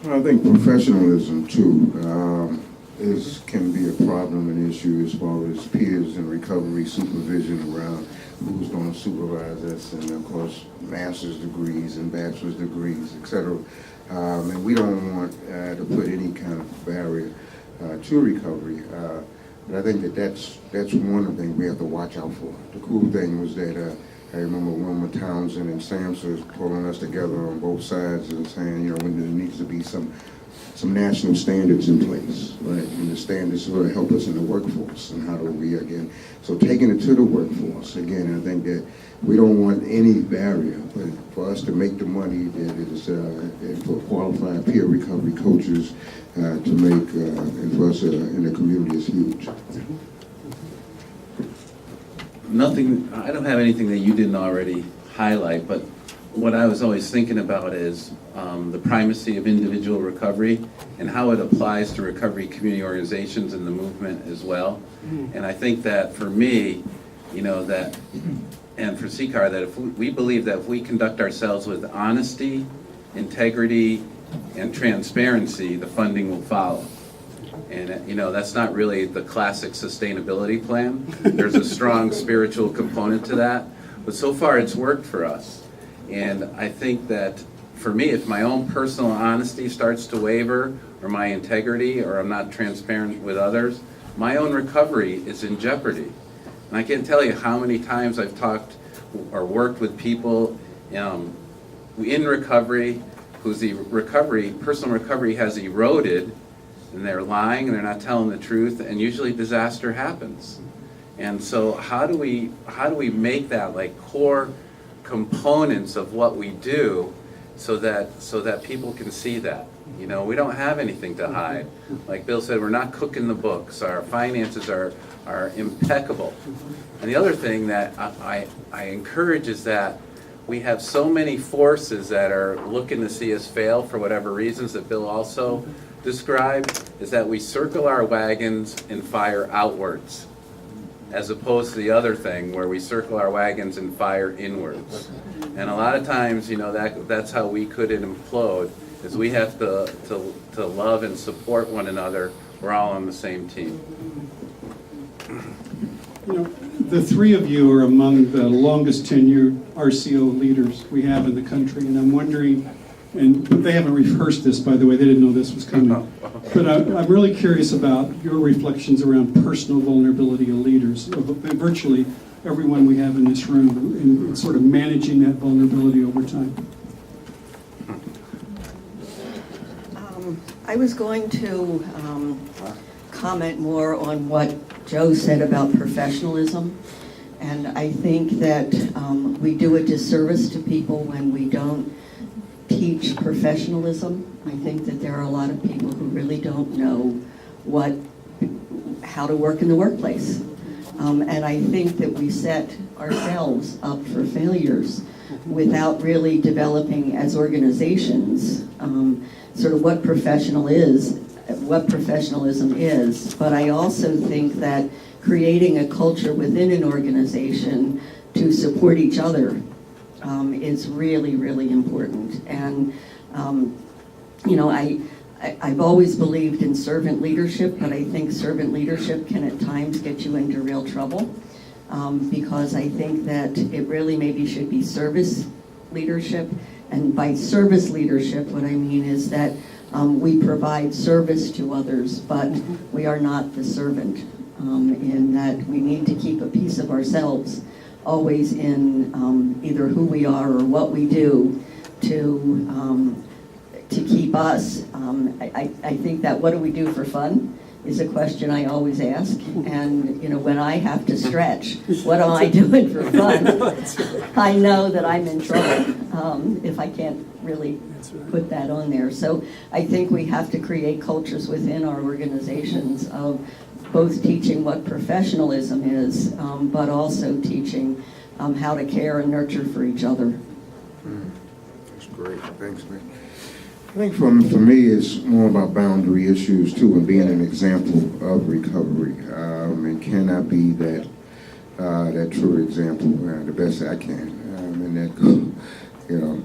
Well, I think professionalism too can be a problem and issue as far as peers and recovery supervision around who's going to supervise us, and of course master's degrees and bachelor's degrees, etc. And we don't want to put any kind of barrier to recovery. But I think that's one of the things we have to watch out for. The cool thing was that I remember Wilma Townsend and Samson was pulling us together on both sides and saying, when there needs to be some national standards in place, right? And the standards sort of help us in the workforce and how do we, again, so taking it to the workforce, again, I think that we don't want any barrier, but for us to make the money that is, and for qualified peer recovery coaches to make, and for us in the community is huge. I don't have anything that you didn't already highlight, but what I was always thinking about is the primacy of individual recovery and how it applies to recovery community organizations and the movement as well. And I think that for me, that, and for CCAR, that if we believe that if we conduct ourselves with honesty, integrity, and transparency, the funding will follow. And that's not really the classic sustainability plan. There's a strong spiritual component to that, but so far it's worked for us. And I think that for me, if my own personal honesty starts to waver, or my integrity, or I'm not transparent with others, my own recovery is in jeopardy. And I can't tell you how many times I've talked or worked with people in recovery whose personal recovery has eroded, and they're lying and they're not telling the truth, and usually disaster happens. And so how do we make that like core components of what we do so that people can see that? We don't have anything to hide. Like Bill said, we're not cooking the books. Our finances are impeccable. And the other thing that I encourage is that we have so many forces that are looking to see us fail for whatever reasons that Bill also described, is that we circle our wagons and fire outwards, as opposed to the other thing where we circle our wagons and fire inwards. And a lot of times, that's how we could implode, is we have to love and support one another. We're all on the same team. The three of you are among the longest tenured RCO leaders we have in the country, and I'm wondering, but they haven't rehearsed this, by the way, they didn't know this was coming. But I'm really curious about your reflections around personal vulnerability of leaders, of virtually everyone we have in this room, and sort of managing that vulnerability over time. I was going to comment more on what Joe said about professionalism. And I think that we do a disservice to people when we don't teach professionalism. I think that there are a lot of people who really don't know how to work in the workplace. And I think that we set ourselves up for failures without really developing as organizations sort of what professionalism is. But I also think that creating a culture within an organization to support each other is really, really important. And I've always believed in servant leadership, but I think servant leadership can at times get you into real trouble because I think that it really maybe should be service leadership. And by service leadership, what I mean is that we provide service to others, but we are not the servant, in that we need to keep a piece of ourselves always in either who we are or what we do to to keep us. I think that what do we do for fun is a question I always ask. And, you know, when I have to stretch, what am I doing for fun? I know that I'm in trouble if I can't really put that on there. So I think we have to create cultures within our organizations of both teaching what professionalism is, but also teaching how to care and nurture for each other. That's great. Thanks, man. I think for me, it's more about boundary issues too, and being an example of recovery. And can I be that true example the best I can? And that, you know,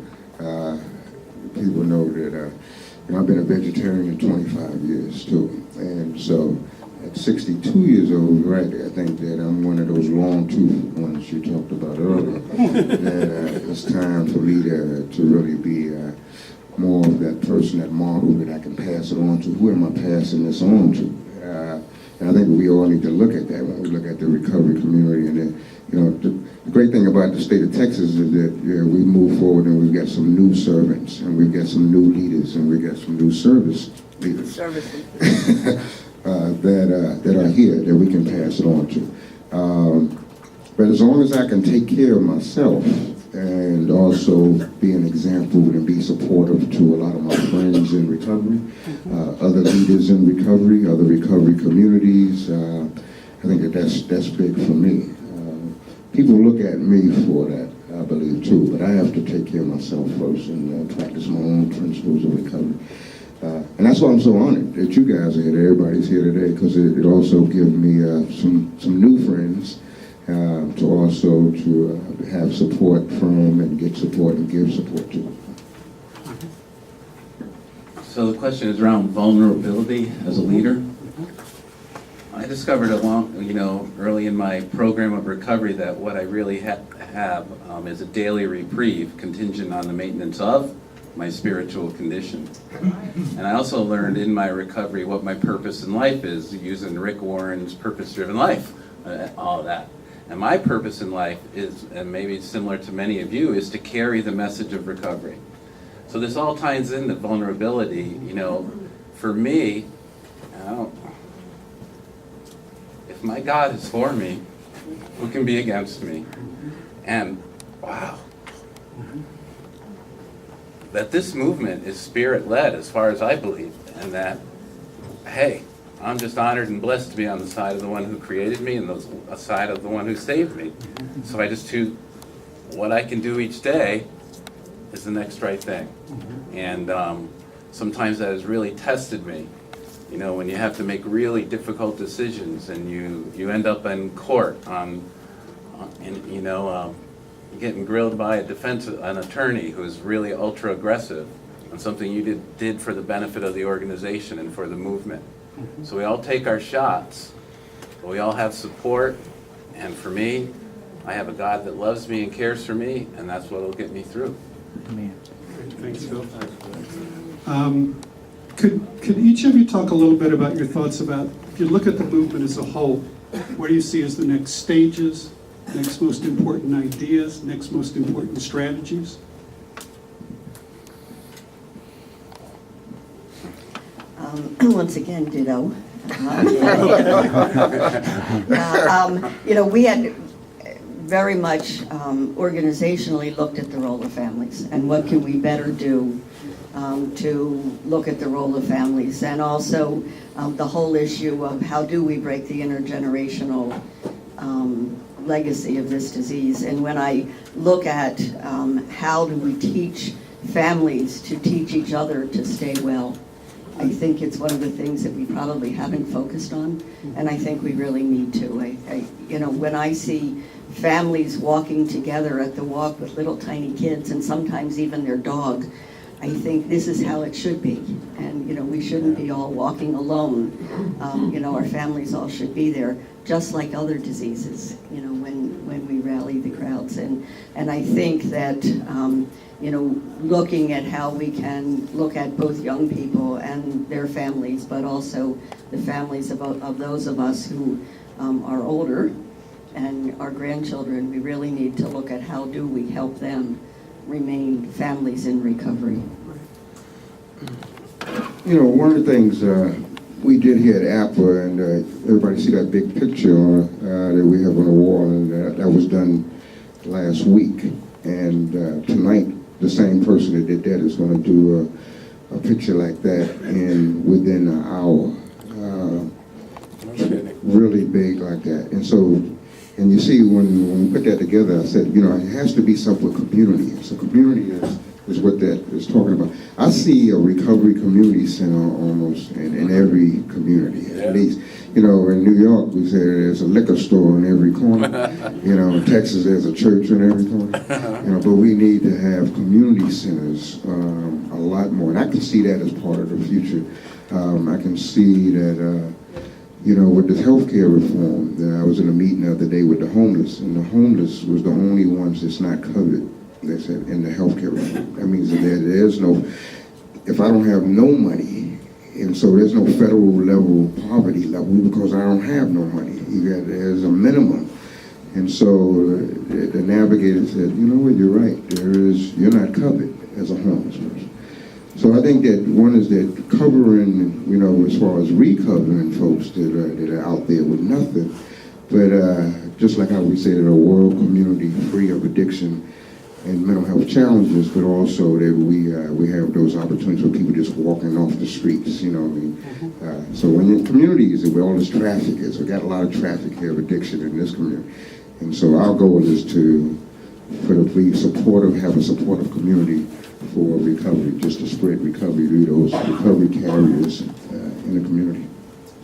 people know that you know, I've been a vegetarian 25 years too, and so at 62 years old, right, I think that I'm one of those long-toothed ones you talked about earlier. That it's time for me to really be more of that person, that model that I can pass it on to. Who am I passing this on to? And I think we all need to look at that when we look at the recovery community. And that, you know, the great thing about the state of Texas is that we move forward and we've got some new servants, and we've got some new leaders, and we've got some new service leaders that are here that we can pass it on to. But as long as I can take care of myself and also be an example and be supportive to a lot of my friends in recovery, other leaders in recovery, other recovery communities, I think that's big for me. People look at me for that, I believe, too, but I have to take care of myself first and practice my own principles of recovery. And that's why I'm so honored that you guys are here, that everybody's here today, because it also gives me some new friends to also have support from and get support and give support to. So the question is around vulnerability as a leader. I discovered early in my program of recovery that what I really have is a daily reprieve contingent on the maintenance of my spiritual condition. And I also learned in my recovery what my purpose in life is, using Rick Warren's purpose-driven life, all of that. And my purpose in life is, and maybe similar to many of you, is to carry the message of recovery. So this all ties into vulnerability. You know, for me, if my God is for me, who can be against me? And wow, that this movement is spirit-led as far as I believe, and that, hey, I'm just honored and blessed to be on the side of the one who created me and the side of the one who saved me. So I just choose what I can do each day is the next right thing. And sometimes that has really tested me. You know, when you have to make really difficult decisions and you end up in court getting grilled by an attorney who's really ultra aggressive on something you did for the benefit of the organization and for the movement. So we all take our shots, but we all have support. And for me, I have a God that loves me and cares for me, and that's what will get me through. Thanks, Phil. Could each of you talk a little bit about your thoughts about, if you look at the movement as a whole, what do you see as the next stages, next most important ideas, next most important strategies? Once again, ditto. We had very much organizationally looked at the role of families and what can we better do to look at the role of families, and also the whole issue of how do we break the intergenerational legacy of this disease. And when I look at how do we teach families to teach each other to stay well, I think it's one of the things that we probably haven't focused on, and I think we really need to. When I see families walking together at the walk with little tiny kids and sometimes even their dog, I think this is how it should be. And we shouldn't be all walking alone. Our families all should be there, just like other diseases, when we rally the crowds. And I think that looking at how we can look at both young people and their families, but also the families of those of us who are older and our grandchildren, we really need to look at how do we help them remain families in recovery. You know, one of the things we did here at APA, and everybody see that big picture that we have on the wall, and that was done last week. And tonight, the same person that did that is going to do a picture like that within an hour. Really big like that. And so, and you see, when we put that together, I said, you know, it has to be something with community. So community is what that is talking about. I see a recovery community center almost in every community, at least. You know, in New York, we say there's a liquor store in every corner. You know, in Texas, there's a church in every corner. You know, but we need to have community centers a lot more. And I can see that as part of the future. I can see that, you know, with this healthcare reform, I was in a meeting the other day with the homeless, and the homeless was the only ones that's not covered, they said, in the healthcare reform. That means that there's no, if I don't have no money, and so there's no federal level poverty level because I don't have no money. There's a minimum. And so the navigator said, you know what, you're right. You're not covered as a homeless person. So I think that one is that covering, you know, as far as recovering folks that are out there with nothing, but just like how we say that a world community free of addiction and mental health challenges, but also that we have those opportunities for people just walking off the streets, you know what I mean? So when in communities where all this traffic is, we got a lot of traffic here of addiction in this community. And so our goal is to have a supportive community for recovery, just to spread recovery to those recovery carriers in the community.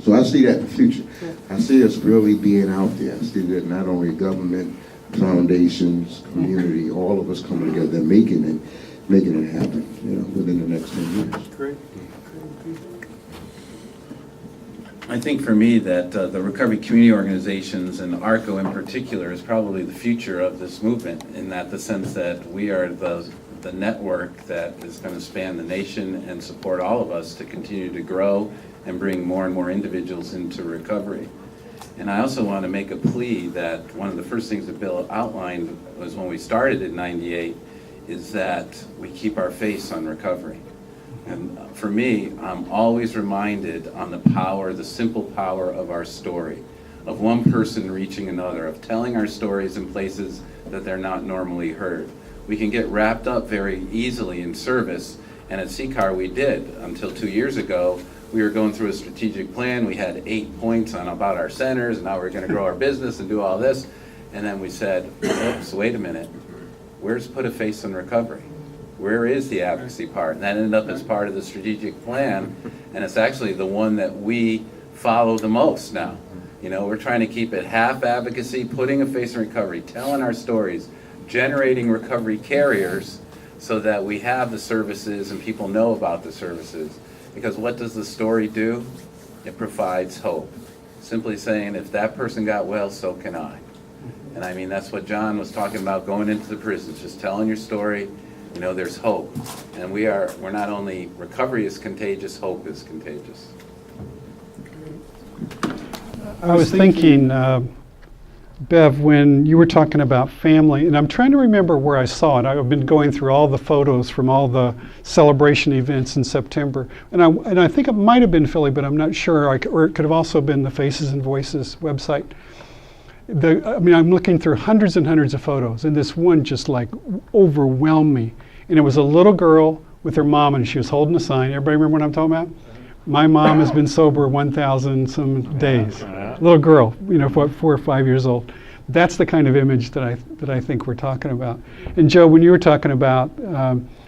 So I see that in the future. I see us really being out there. I see that not only government, foundations, community, all of us coming together and making it happen, you know, within the next 10 years. Great. I think for me that the recovery community organizations and ARCO in particular is probably the future of this movement, in that the sense that we are the network that is going to span the nation and support all of us to continue to grow and bring more and more individuals into recovery. And I also want to make a plea that one of the first things that Bill outlined was when we started in '98 is that we keep our face on recovery. And for me, I'm always reminded on the simple power of our story, of one person reaching another, of telling our stories in places that they're not normally heard. We can get wrapped up very easily in service, and at CCAR we did. Until 2 years ago, we were going through a strategic plan. We had 8 points about our centers, and now we're going to grow our business and do all this. And then we said, oops, wait a minute. Where's put a face on recovery? Where is the advocacy part? And that ended up as part of the strategic plan, and it's actually the one that we follow the most now. You know, we're trying to keep it half advocacy, putting a face in recovery, telling our stories, generating recovery carriers so that we have the services and people know about the services. Because what does the story do? It provides hope. Simply saying, if that person got well, so can I. And I mean, that's what John was talking about going into the prisons, just telling your story. You know, there's hope. And we're not only, recovery is contagious, hope is contagious. I was thinking, Bev, when you were talking about family, and I'm trying to remember where I saw it. I've been going through all the photos from all the celebration events in September. And I think it might have been Philly, but I'm not sure. Or it could have also been the Faces and Voices website. I'm looking through hundreds and hundreds of photos, and this one just like overwhelmed me. And it was a little girl with her mom, and she was holding a sign. Everybody remember what I'm talking about? My mom has been sober 1,000 some days. Little girl, you know, 4 or 5 years old. That's the kind of image that I think we're talking about. And Joe, when you were talking about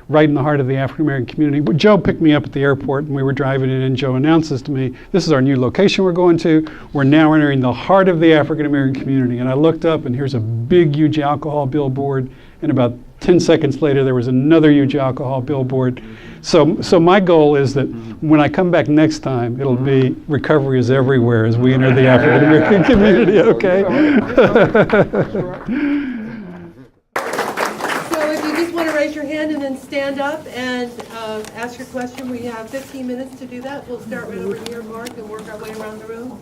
right in the heart of the African American community, Joe picked me up at the airport, and we were driving in, and Joe announces to me, this is our new location we're going to. We're now entering the heart of the African American community. And I looked up, and here's a big, huge alcohol billboard, and about 10 seconds later, there was another huge alcohol billboard. So my goal is that when I come back next time, it'll be recovery is everywhere as we enter the African American community, okay? So if you just want to raise your hand and then stand up and ask your question, we have 15 minutes to do that. We'll start right over here, Mark, and work our way around the room.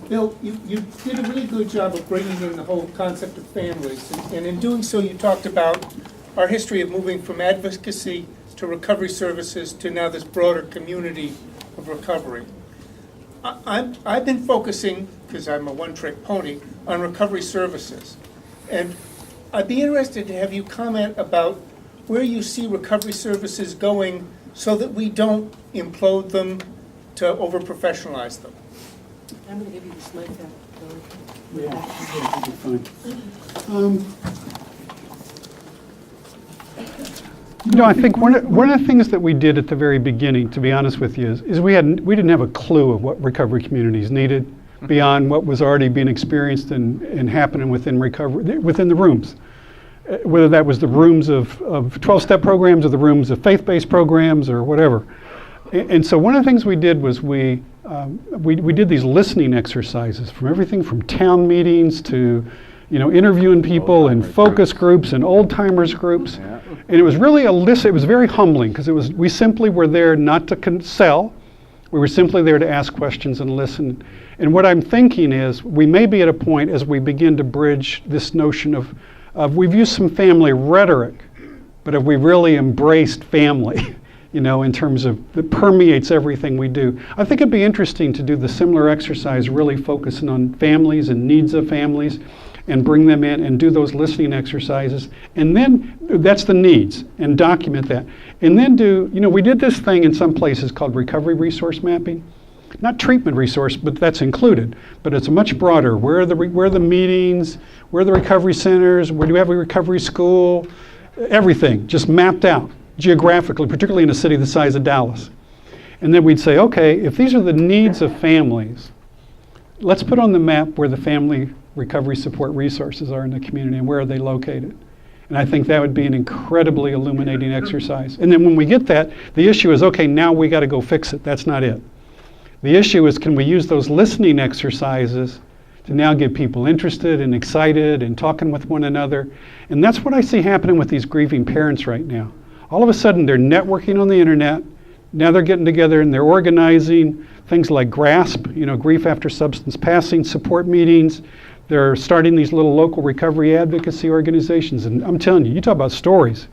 Bill, you did a really good job of bringing in the whole concept of families, and in doing so you talked about our history of moving from advocacy to recovery services to now this broader community of recovery. I've been focusing, because I'm a one-trick pony, on recovery services. And I'd be interested to have you comment about where you see recovery services going so that we don't implode them to over-professionalize them. I'm gonna give you this mic back. You know, I think one of the things that we did at the very beginning, to be honest with you, is we didn't have a clue of what recovery communities needed beyond what was already being experienced and happening within recovery, within the rooms. Whether that was the rooms of 12-step programs or the rooms of faith-based programs or whatever. And so one of the things we did was we did these listening exercises from everything from town meetings to, you know, interviewing people and focus groups and old-timers groups. And it was really it was very humbling because we simply were there not to sell. We were simply there to ask questions and listen. And what I'm thinking is we may be at a point as we begin to bridge this notion of we've used some family rhetoric, but have we really embraced family, you know, in terms of that permeates everything we do. I think it'd be interesting to do the similar exercise, really focusing on families and needs of families, and bring them in and do those listening exercises. And then that's the needs, and document that. And then we did this thing in some places called recovery resource mapping. Not treatment resource, but that's included. But it's much broader. Where are the meetings? Where are the recovery centers? Where do we have a recovery school? Everything just mapped out geographically, particularly in a city the size of Dallas. And then we'd say, okay, if these are the needs of families, let's put on the map where the family recovery support resources are in the community and where are they located. And I think that would be an incredibly illuminating exercise. And then when we get that, the issue is, okay, now we got to go fix it. That's not it. The issue is, can we use those listening exercises to now get people interested and excited and talking with one another? And that's what I see happening with these grieving parents right now. All of a sudden, they're networking on the internet. Now they're getting together and they're organizing things like GRASP, you know, grief after substance passing, support meetings. They're starting these little local recovery advocacy organizations. And I'm telling you, you talk about stories.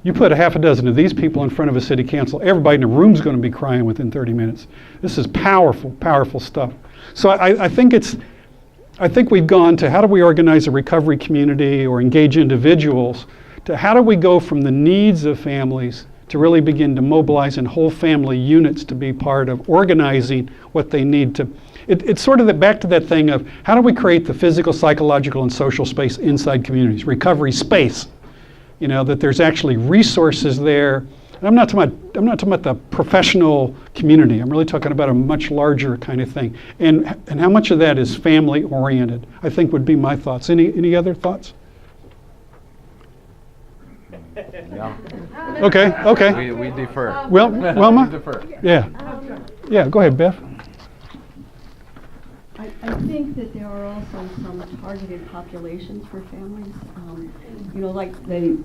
You put a half a dozen of these people in front of a city council, everybody in the room's going to be crying within 30 minutes. This is powerful, powerful stuff. So I think we've gone to how do we organize a recovery community or engage individuals to how do we go from the needs of families to really begin to mobilize in whole family units to be part of organizing what they need to. It's sort of back to that thing of how do we create the physical, psychological, and social space inside communities, recovery space. You know, that there's actually resources there. And I'm not talking about the professional community. I'm really talking about a much larger kind of thing. And how much of that is family oriented, I think would be my thoughts. Any other thoughts? Yeah. Okay. We defer. Well, Wilma? We defer. Yeah, go ahead, Beth. I think that there are also some targeted populations for families. You know, like the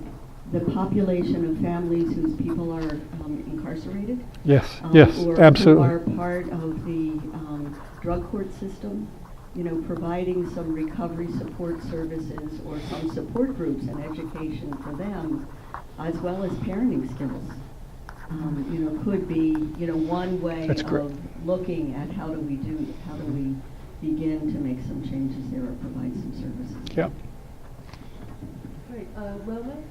population of families whose people are incarcerated. Yes, Or absolutely. who are part of the drug court system. You know, providing some recovery support services or some support groups and education for them, as well as parenting skills. You know, could be, you know, one way of looking at how do we begin to make some changes there or provide some services. Yeah.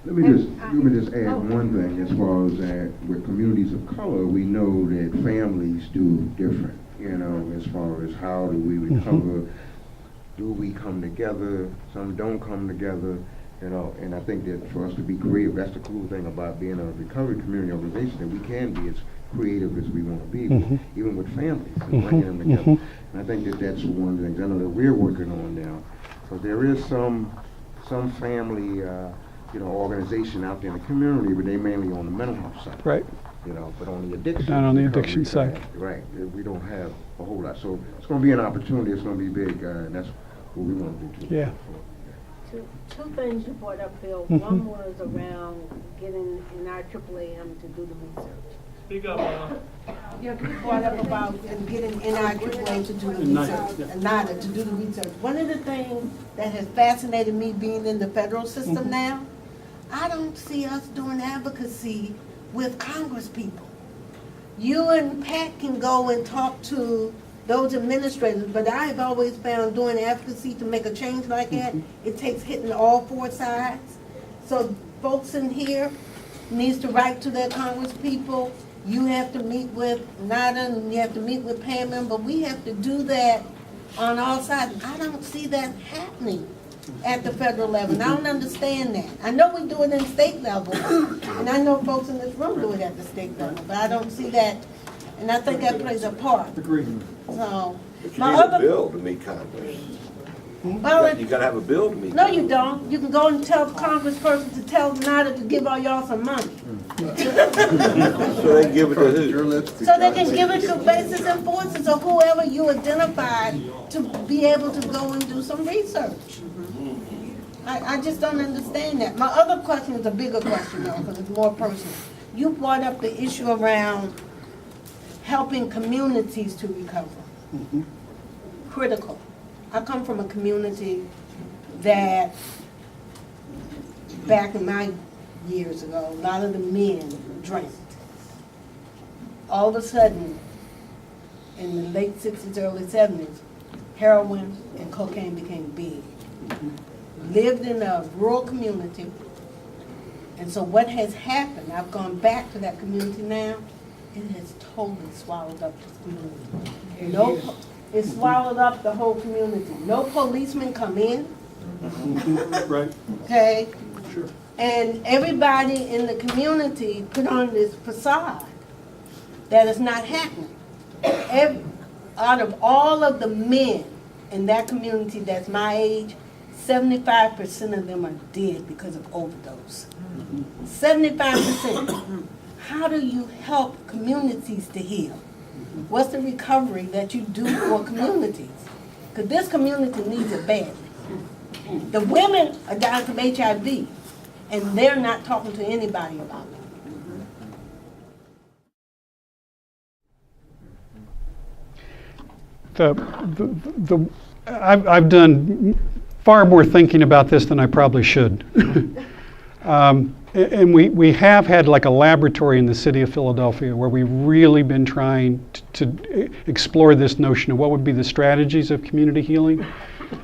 Let me just add one thing as far as that with communities of color, we know that families do different, you know, as far as how do we recover, do we come together, some don't come together, you know, and I think that for us to be creative, that's the cool thing about being a recovery community organization, that we can be as creative as we want to be, even with families, and bringing them together. And I think that that's one of the things I know that we're working on now, because there is some family, you know, organization out there in the community, but they mainly on the mental health side. Right. You know, but on the addiction. Not on the recovery addiction side. Right. We don't have a whole lot. So it's going to be an opportunity. It's going to be big, and that's what we want to do too. Yeah. Two things you brought up, Bill. One was around getting in our AAAM to do the research. Speak up, You brought up about getting in our AAA to do the research, and NIDA to do the research. One of the things that has fascinated me being in the federal system now, I don't see us doing advocacy with Congress people. You and Pat can go and talk to those administrators, but I've always found doing advocacy to make a change like that, it takes hitting all four sides. So folks in here needs to write to their Congress people. You have to meet with Nada and you have to meet with Pam, but we have to do that on all sides. I don't see that happening at the federal level. And I don't understand that. I know we do it in state level, and I know folks in this room do it at the state level, but I don't see that, and I think that plays a part. Agreed. So, But you my need a other, bill to meet Congress. well, You gotta have a bill to meet. no, you don't. You can go and tell the congressperson to tell Nada to give all y'all some money. So they give it to who? So they can give it to basis and forces or whoever you identified to be able to go and do some research. I just don't understand that. My other question is a bigger question though, because it's more personal. You brought up the issue around helping communities to recover. Critical. I come from a community that back in my years ago, a lot of the men drank. All of a sudden, in the late 60s, early 70s, heroin and cocaine became big. Lived in a rural community, and so what has happened, I've gone back to that community now, it has totally swallowed up this community. It swallowed up the whole community. No policemen come in. Right. Okay? Sure. And everybody in the community put on this facade that is not happening. Out of all of the men in that community that's my age, 75% of them are dead because of overdose. 75%. How do you help communities to heal? What's the recovery that you do for communities? Because this community needs it badly. The women are dying from HIV, and they're not talking to anybody about it. I've done far more thinking about this than I probably should. And we have had like a laboratory in the city of Philadelphia where we've really been trying to explore this notion of what would be the strategies of community healing.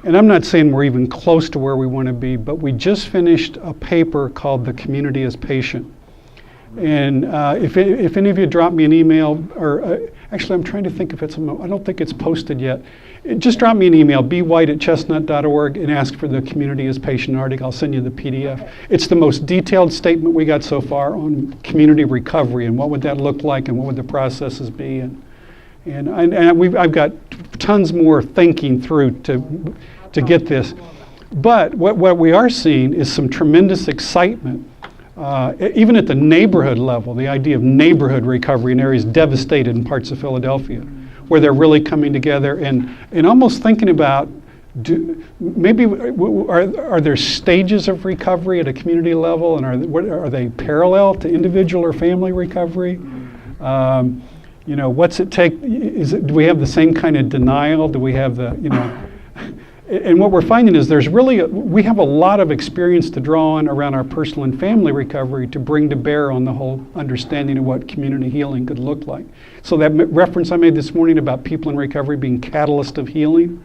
And I'm not saying we're even close to where we want to be, but we just finished a paper called The Community as Patient. And if any of you drop me an email, or actually I'm trying to think if I don't think it's posted yet. Just drop me an email, bwhite@chestnut.org, and ask for the Community as Patient article. I'll send you the PDF. It's the most detailed statement we got so far on community recovery and what would that look like and what would the processes be. And I've got tons more thinking through to get this. But what we are seeing is some tremendous excitement. Even at the neighborhood level, the idea of neighborhood recovery in areas devastated in parts of Philadelphia, where they're really coming together and almost thinking about, are there stages of recovery at a community level, and are they parallel to individual or family recovery? What's it take? Do we have the same kind of denial? Do we have and what we're finding is we have a lot of experience to draw on around our personal and family recovery to bring to bear on the whole understanding of what community healing could look like. So that reference I made this morning about people in recovery being catalyst of healing,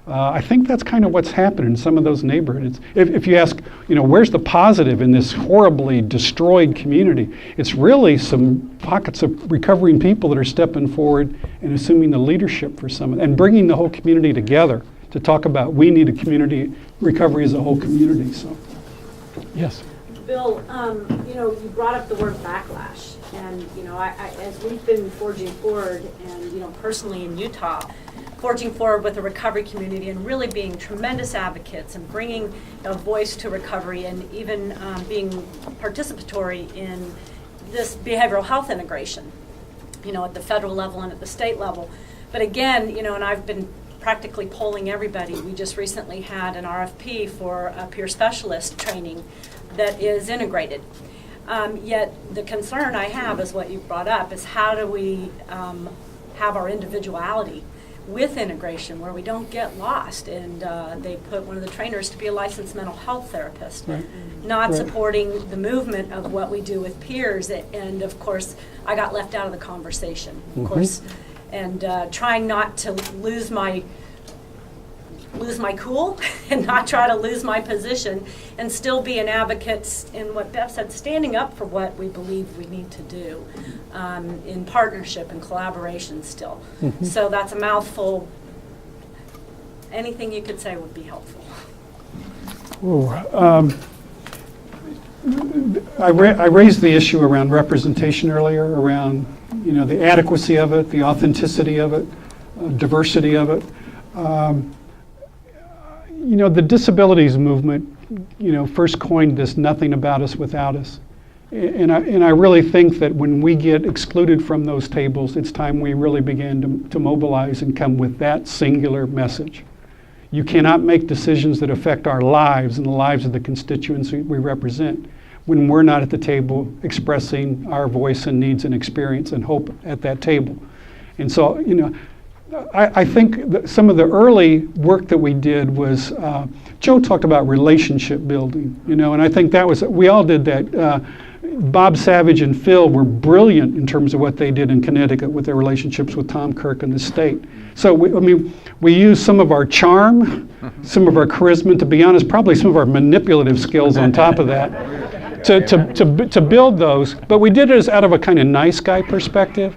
I think that's kind of what's happening in some of those neighborhoods. If you ask, where's the positive in this horribly destroyed community? It's really some pockets of recovering people that are stepping forward and assuming the leadership for some, and bringing the whole community together to talk about we need a community recovery as a whole community. So, yes. Bill, you brought up the word backlash, and as we've been forging forward, and personally in Utah, forging forward with the recovery community and really being tremendous advocates and bringing a voice to recovery and even being participatory in this behavioral health integration, at the federal level and at the state level. But again, and I've been practically polling everybody. We just recently had an RFP for a peer specialist training that is integrated. Yet the concern I have is what you brought up, is how do we have our individuality with integration, where we don't get lost. And they put one of the trainers to be a licensed mental health therapist, not Right. supporting the movement of what we do with peers. And of course, I got left out of the conversation, of course, and trying not to lose my cool and not try to lose my position and still be an advocate in what Bev said, standing up for what we believe we need to do in partnership and collaboration still. So that's a mouthful. Anything you could say would be helpful. I raised the issue around representation earlier, around the adequacy of it, the authenticity of it, diversity of it. The disabilities movement, first coined this "nothing about us without us," and I really think that when we get excluded from those tables, it's time we really begin to mobilize and come with that singular message. You cannot make decisions that affect our lives and the lives of the constituents we represent when we're not at the table expressing our voice and needs and experience and hope at that table. And so, I think that some of the early work that we did was, Joe talked about relationship building, and I think we all did that. Bob Savage and Phil were brilliant in terms of what they did in Connecticut with their relationships with Tom Kirk and the state. So, we used some of our charm, some of our charisma, and to be honest, probably some of our manipulative skills on top of that to build those. But we did it out of a kind of nice guy perspective.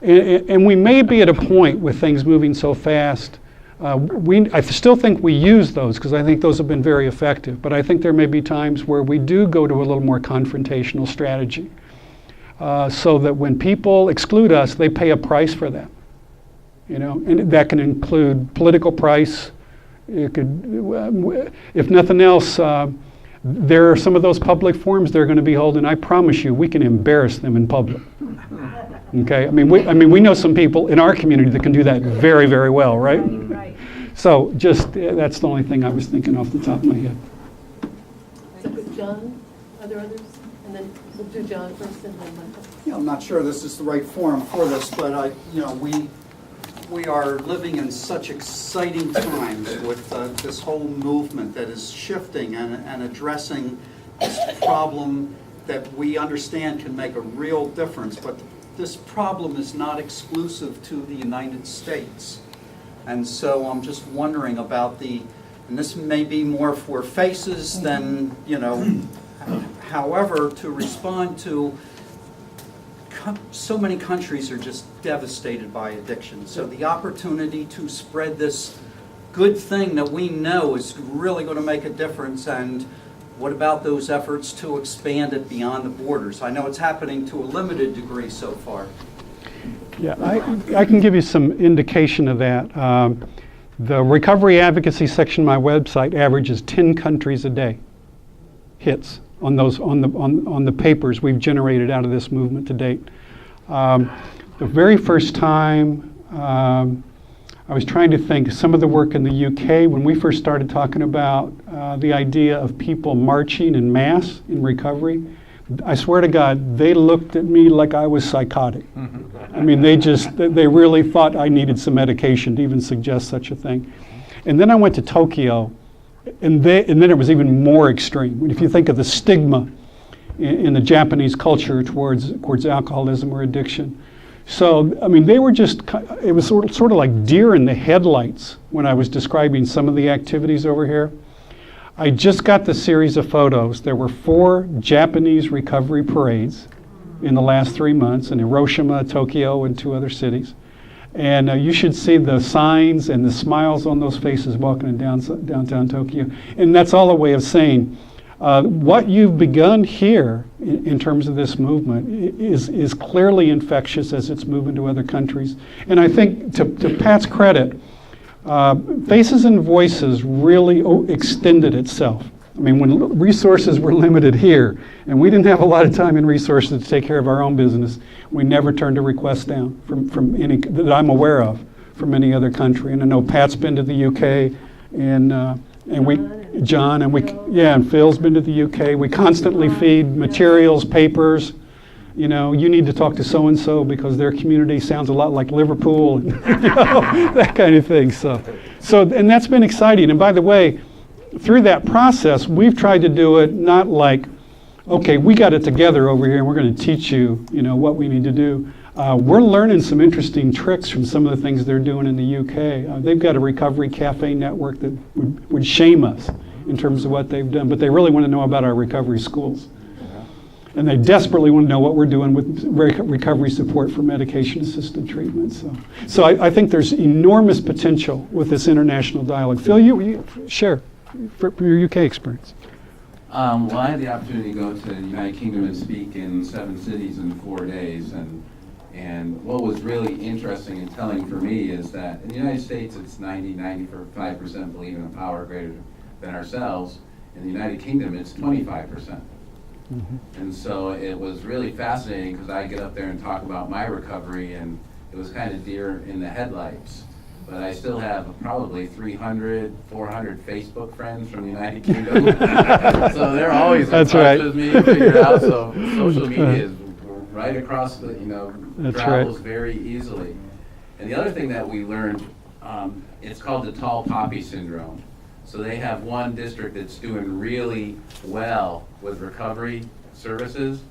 And we may be at a point with things moving so fast. I still think we use those because I think those have been very effective. But I think there may be times where we do go to a little more confrontational strategy, so that when people exclude us, they pay a price for that. And that can include political price. It could, if nothing else, there are some of those public forums they're going to be holding. I promise you, we can embarrass them in public. Okay, we know some people in our community that can do that very, very well, right? Right. So that's the only thing I was thinking off the top of my head. Is that good, John? Are there others? And then we'll do John first and then Michael. I'm not sure this is the right forum for this, but we are living in such exciting times with this whole movement that is shifting and addressing this problem that we understand can make a real difference. But this problem is not exclusive to the United States. And so I'm just wondering about and this may be more for faces than, however, to respond to, so many countries are just devastated by addiction. So the opportunity to spread this good thing that we know is really going to make a difference, and what about those efforts to expand it beyond the borders? I know it's happening to a limited degree so far. Yeah, I can give you some indication of that. The recovery advocacy section of my website averages 10 countries a day hits on the papers we've generated out of this movement to date. The very first time I was trying to think some of the work in the UK when we first started talking about the idea of people marching en masse in recovery. I swear to God, they looked at me like I was psychotic. They really thought I needed some medication to even suggest such a thing. And then I went to Tokyo, and then it was even more extreme. If you think of the stigma in the Japanese culture towards alcoholism or addiction. So, they were it was sort of like deer in the headlights when I was describing some of the activities over here. I just got the series of photos. There were 4 Japanese recovery parades in the last 3 months in Hiroshima, Tokyo, and 2 other cities. And you should see the signs and the smiles on those faces walking in downtown Tokyo. And that's all a way of saying what you've begun here in terms of this movement is clearly infectious as it's moving to other countries. And I think to Pat's credit, Faces and Voices really extended itself. When resources were limited here, and we didn't have a lot of time and resources to take care of our own business, we never turned a request down from any that I'm aware of from any other country. And I know Pat's been to the UK, and Phil's been to the UK. We constantly feed materials, papers, you know, you need to talk to so-and-so because their community sounds a lot like Liverpool, and, you know, that kind of thing. So, and that's been exciting. And by the way, through that process, we've tried to do it not like, okay, we got it together over here and we're going to teach you, you know, what we need to do. We're learning some interesting tricks from some of the things they're doing in the UK. They've got a recovery cafe network that would shame us in terms of what they've done, but they really want to know about our recovery schools. And they desperately want to know what we're doing with recovery support for medication-assisted treatment. So I think there's enormous potential with this international dialogue. Phil, you share for your UK experience. Well, I had the opportunity to go to the United Kingdom and speak in 7 cities in 4 days, and what was really interesting and telling for me is that in the United States it's 95% believe in a power greater than ourselves. In the United Kingdom it's 25%. And so it was really fascinating because I get up there and talk about my recovery, and it was kind of deer in the headlights. But I still have probably 300, 400 Facebook friends from the United Kingdom. So they're always in touch with me to figure it out. So social media is right across the, you know, travels very easily. And the other thing that we learned, it's called the tall poppy syndrome. So they have one district that's doing really well with recovery services,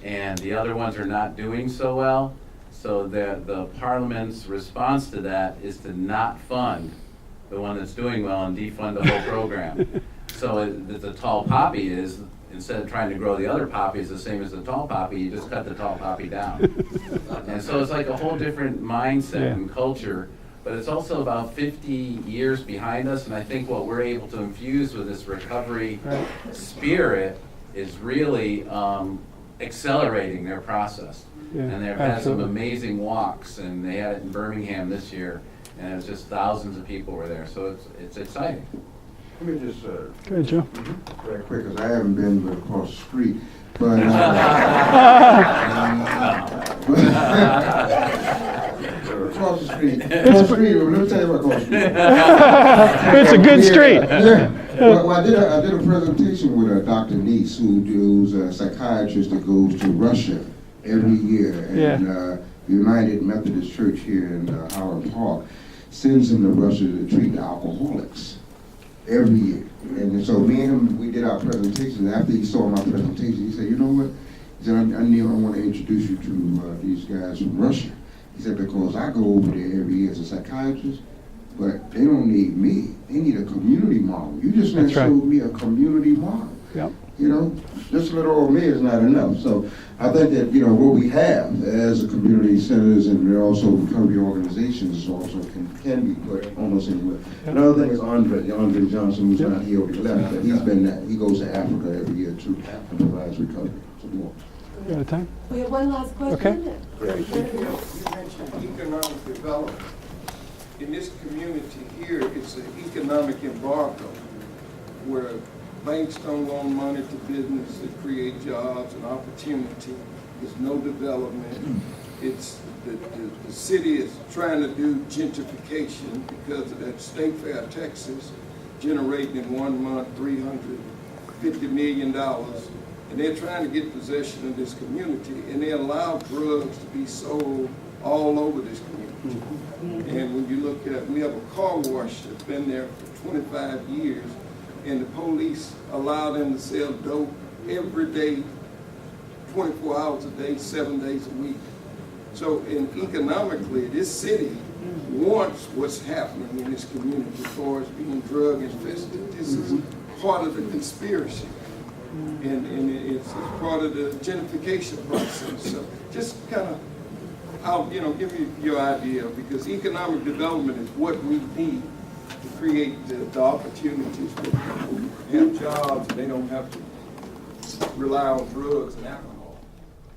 and the other ones are not doing so well. So the Parliament's response to that is to not fund the one that's doing well and defund the whole program. So the tall poppy is, instead of trying to grow the other poppies the same as the tall poppy, you just cut the tall poppy down. And so it's like a whole different mindset and culture. But it's also about 50 years behind us, and I think what we're able to infuse with this recovery spirit is really accelerating their process. Yeah, and they've had some amazing walks, and they had it in Birmingham this year, and it was just thousands of people were there, so it's exciting. Let me just, Go ahead, Joe. very quick, because I haven't been but across the street, but, across the street, let me tell you about across the street. It's a good street. Yeah. Well, I did a presentation with Dr. Neese, who's a psychiatrist that goes to Russia every year, and the United Methodist Church here in Howard Park sends him to Russia to treat alcoholics every year. And so me and him, we did our presentation. After he saw my presentation, he said, "You know what?" He said, "Neil, I want to introduce you to these guys from Russia." He said, "Because I go over there every year as a psychiatrist, but they don't need me. They need a community model. You just showed me a community model. Yep. You know, just little old me is not enough." So I think that, you know, what we have as a community centers and also recovery organizations also can be put almost anywhere. Another thing is Andre Johnson, who's not here over the left, but he goes to Africa every year too and provides recovery. So more. You got time? We have one last question. You mentioned economic development. In this community here, it's an economic embargo where banks don't loan money to business that create jobs and opportunity. There's no development. It's the city is trying to do gentrification because of that State Fair, Texas, generating in 1 month $350 million. And they're trying to get possession of this community, and they allow drugs to be sold all over this community. And when you look at, we have a car wash that's been there for 25 years, and the police allow them to sell dope every day, 24 hours a day, 7 days a week. So economically, this city wants what's happening in this community as far as being drug infested. This is part of the conspiracy. And it's part of the gentrification process. So just kind of, give me your idea, because economic development is what we need to create the opportunities for people to have jobs and they don't have to rely on drugs and alcohol.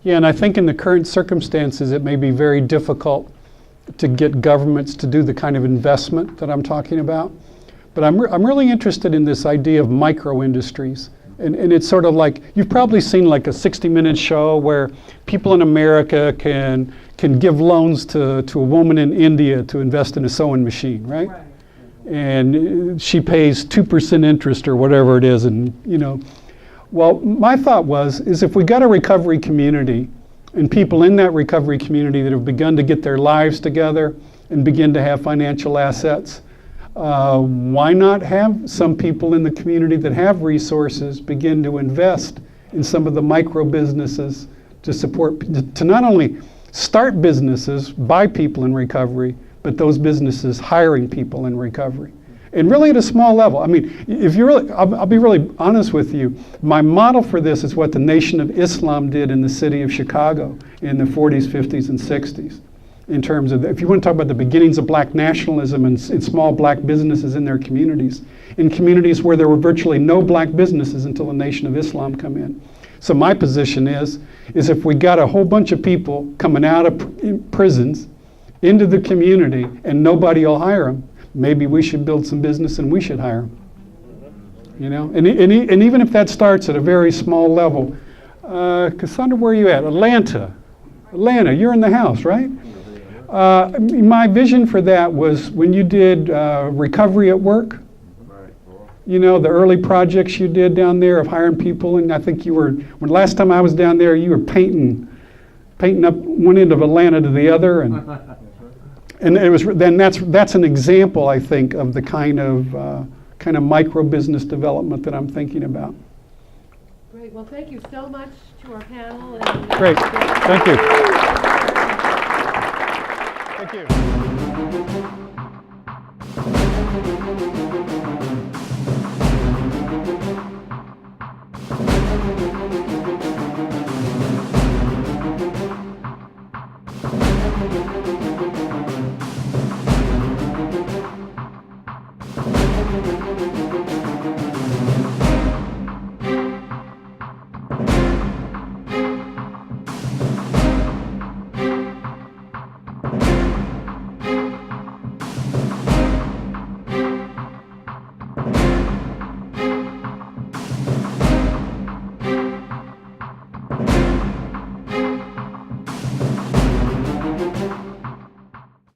Yeah, and I think in the current circumstances, it may be very difficult to get governments to do the kind of investment that I'm talking about. But I'm really interested in this idea of micro-industries. And it's sort of like, you've probably seen like a 60-minute show where people in America can give loans to a woman in India to invest in a sewing machine, right? And she pays 2% interest or whatever it is, and well, my thought is if we got a recovery community and people in that recovery community that have begun to get their lives together and begin to have financial assets. Why not have some people in the community that have resources begin to invest in some of the micro businesses to support, to not only start businesses by people in recovery, but those businesses hiring people in recovery. And really at a small level. I mean, if you really, I'll be really honest with you, my model for this is what the Nation of Islam did in the city of Chicago in the 40s, 50s, and 60s. In terms of, if you want to talk about the beginnings of black nationalism and small black businesses in their communities, in communities where there were virtually no black businesses until the Nation of Islam come in. So my position is if we got a whole bunch of people coming out of prisons into the community and nobody will hire them, maybe we should build some business and we should hire them. You know, and even if that starts at a very small level, Cassandra, where are you at? Atlanta, you're in the house, right? My vision for that was when you did recovery at work, you know, the early projects you did down there of hiring people, and I think you were, when last time I was down there, you were painting up one end of Atlanta to the other, and it was, then that's an example, I think, of the kind of micro business development that I'm thinking about. Great, well, thank you so much to our panel. And Great, thank you. Thank you.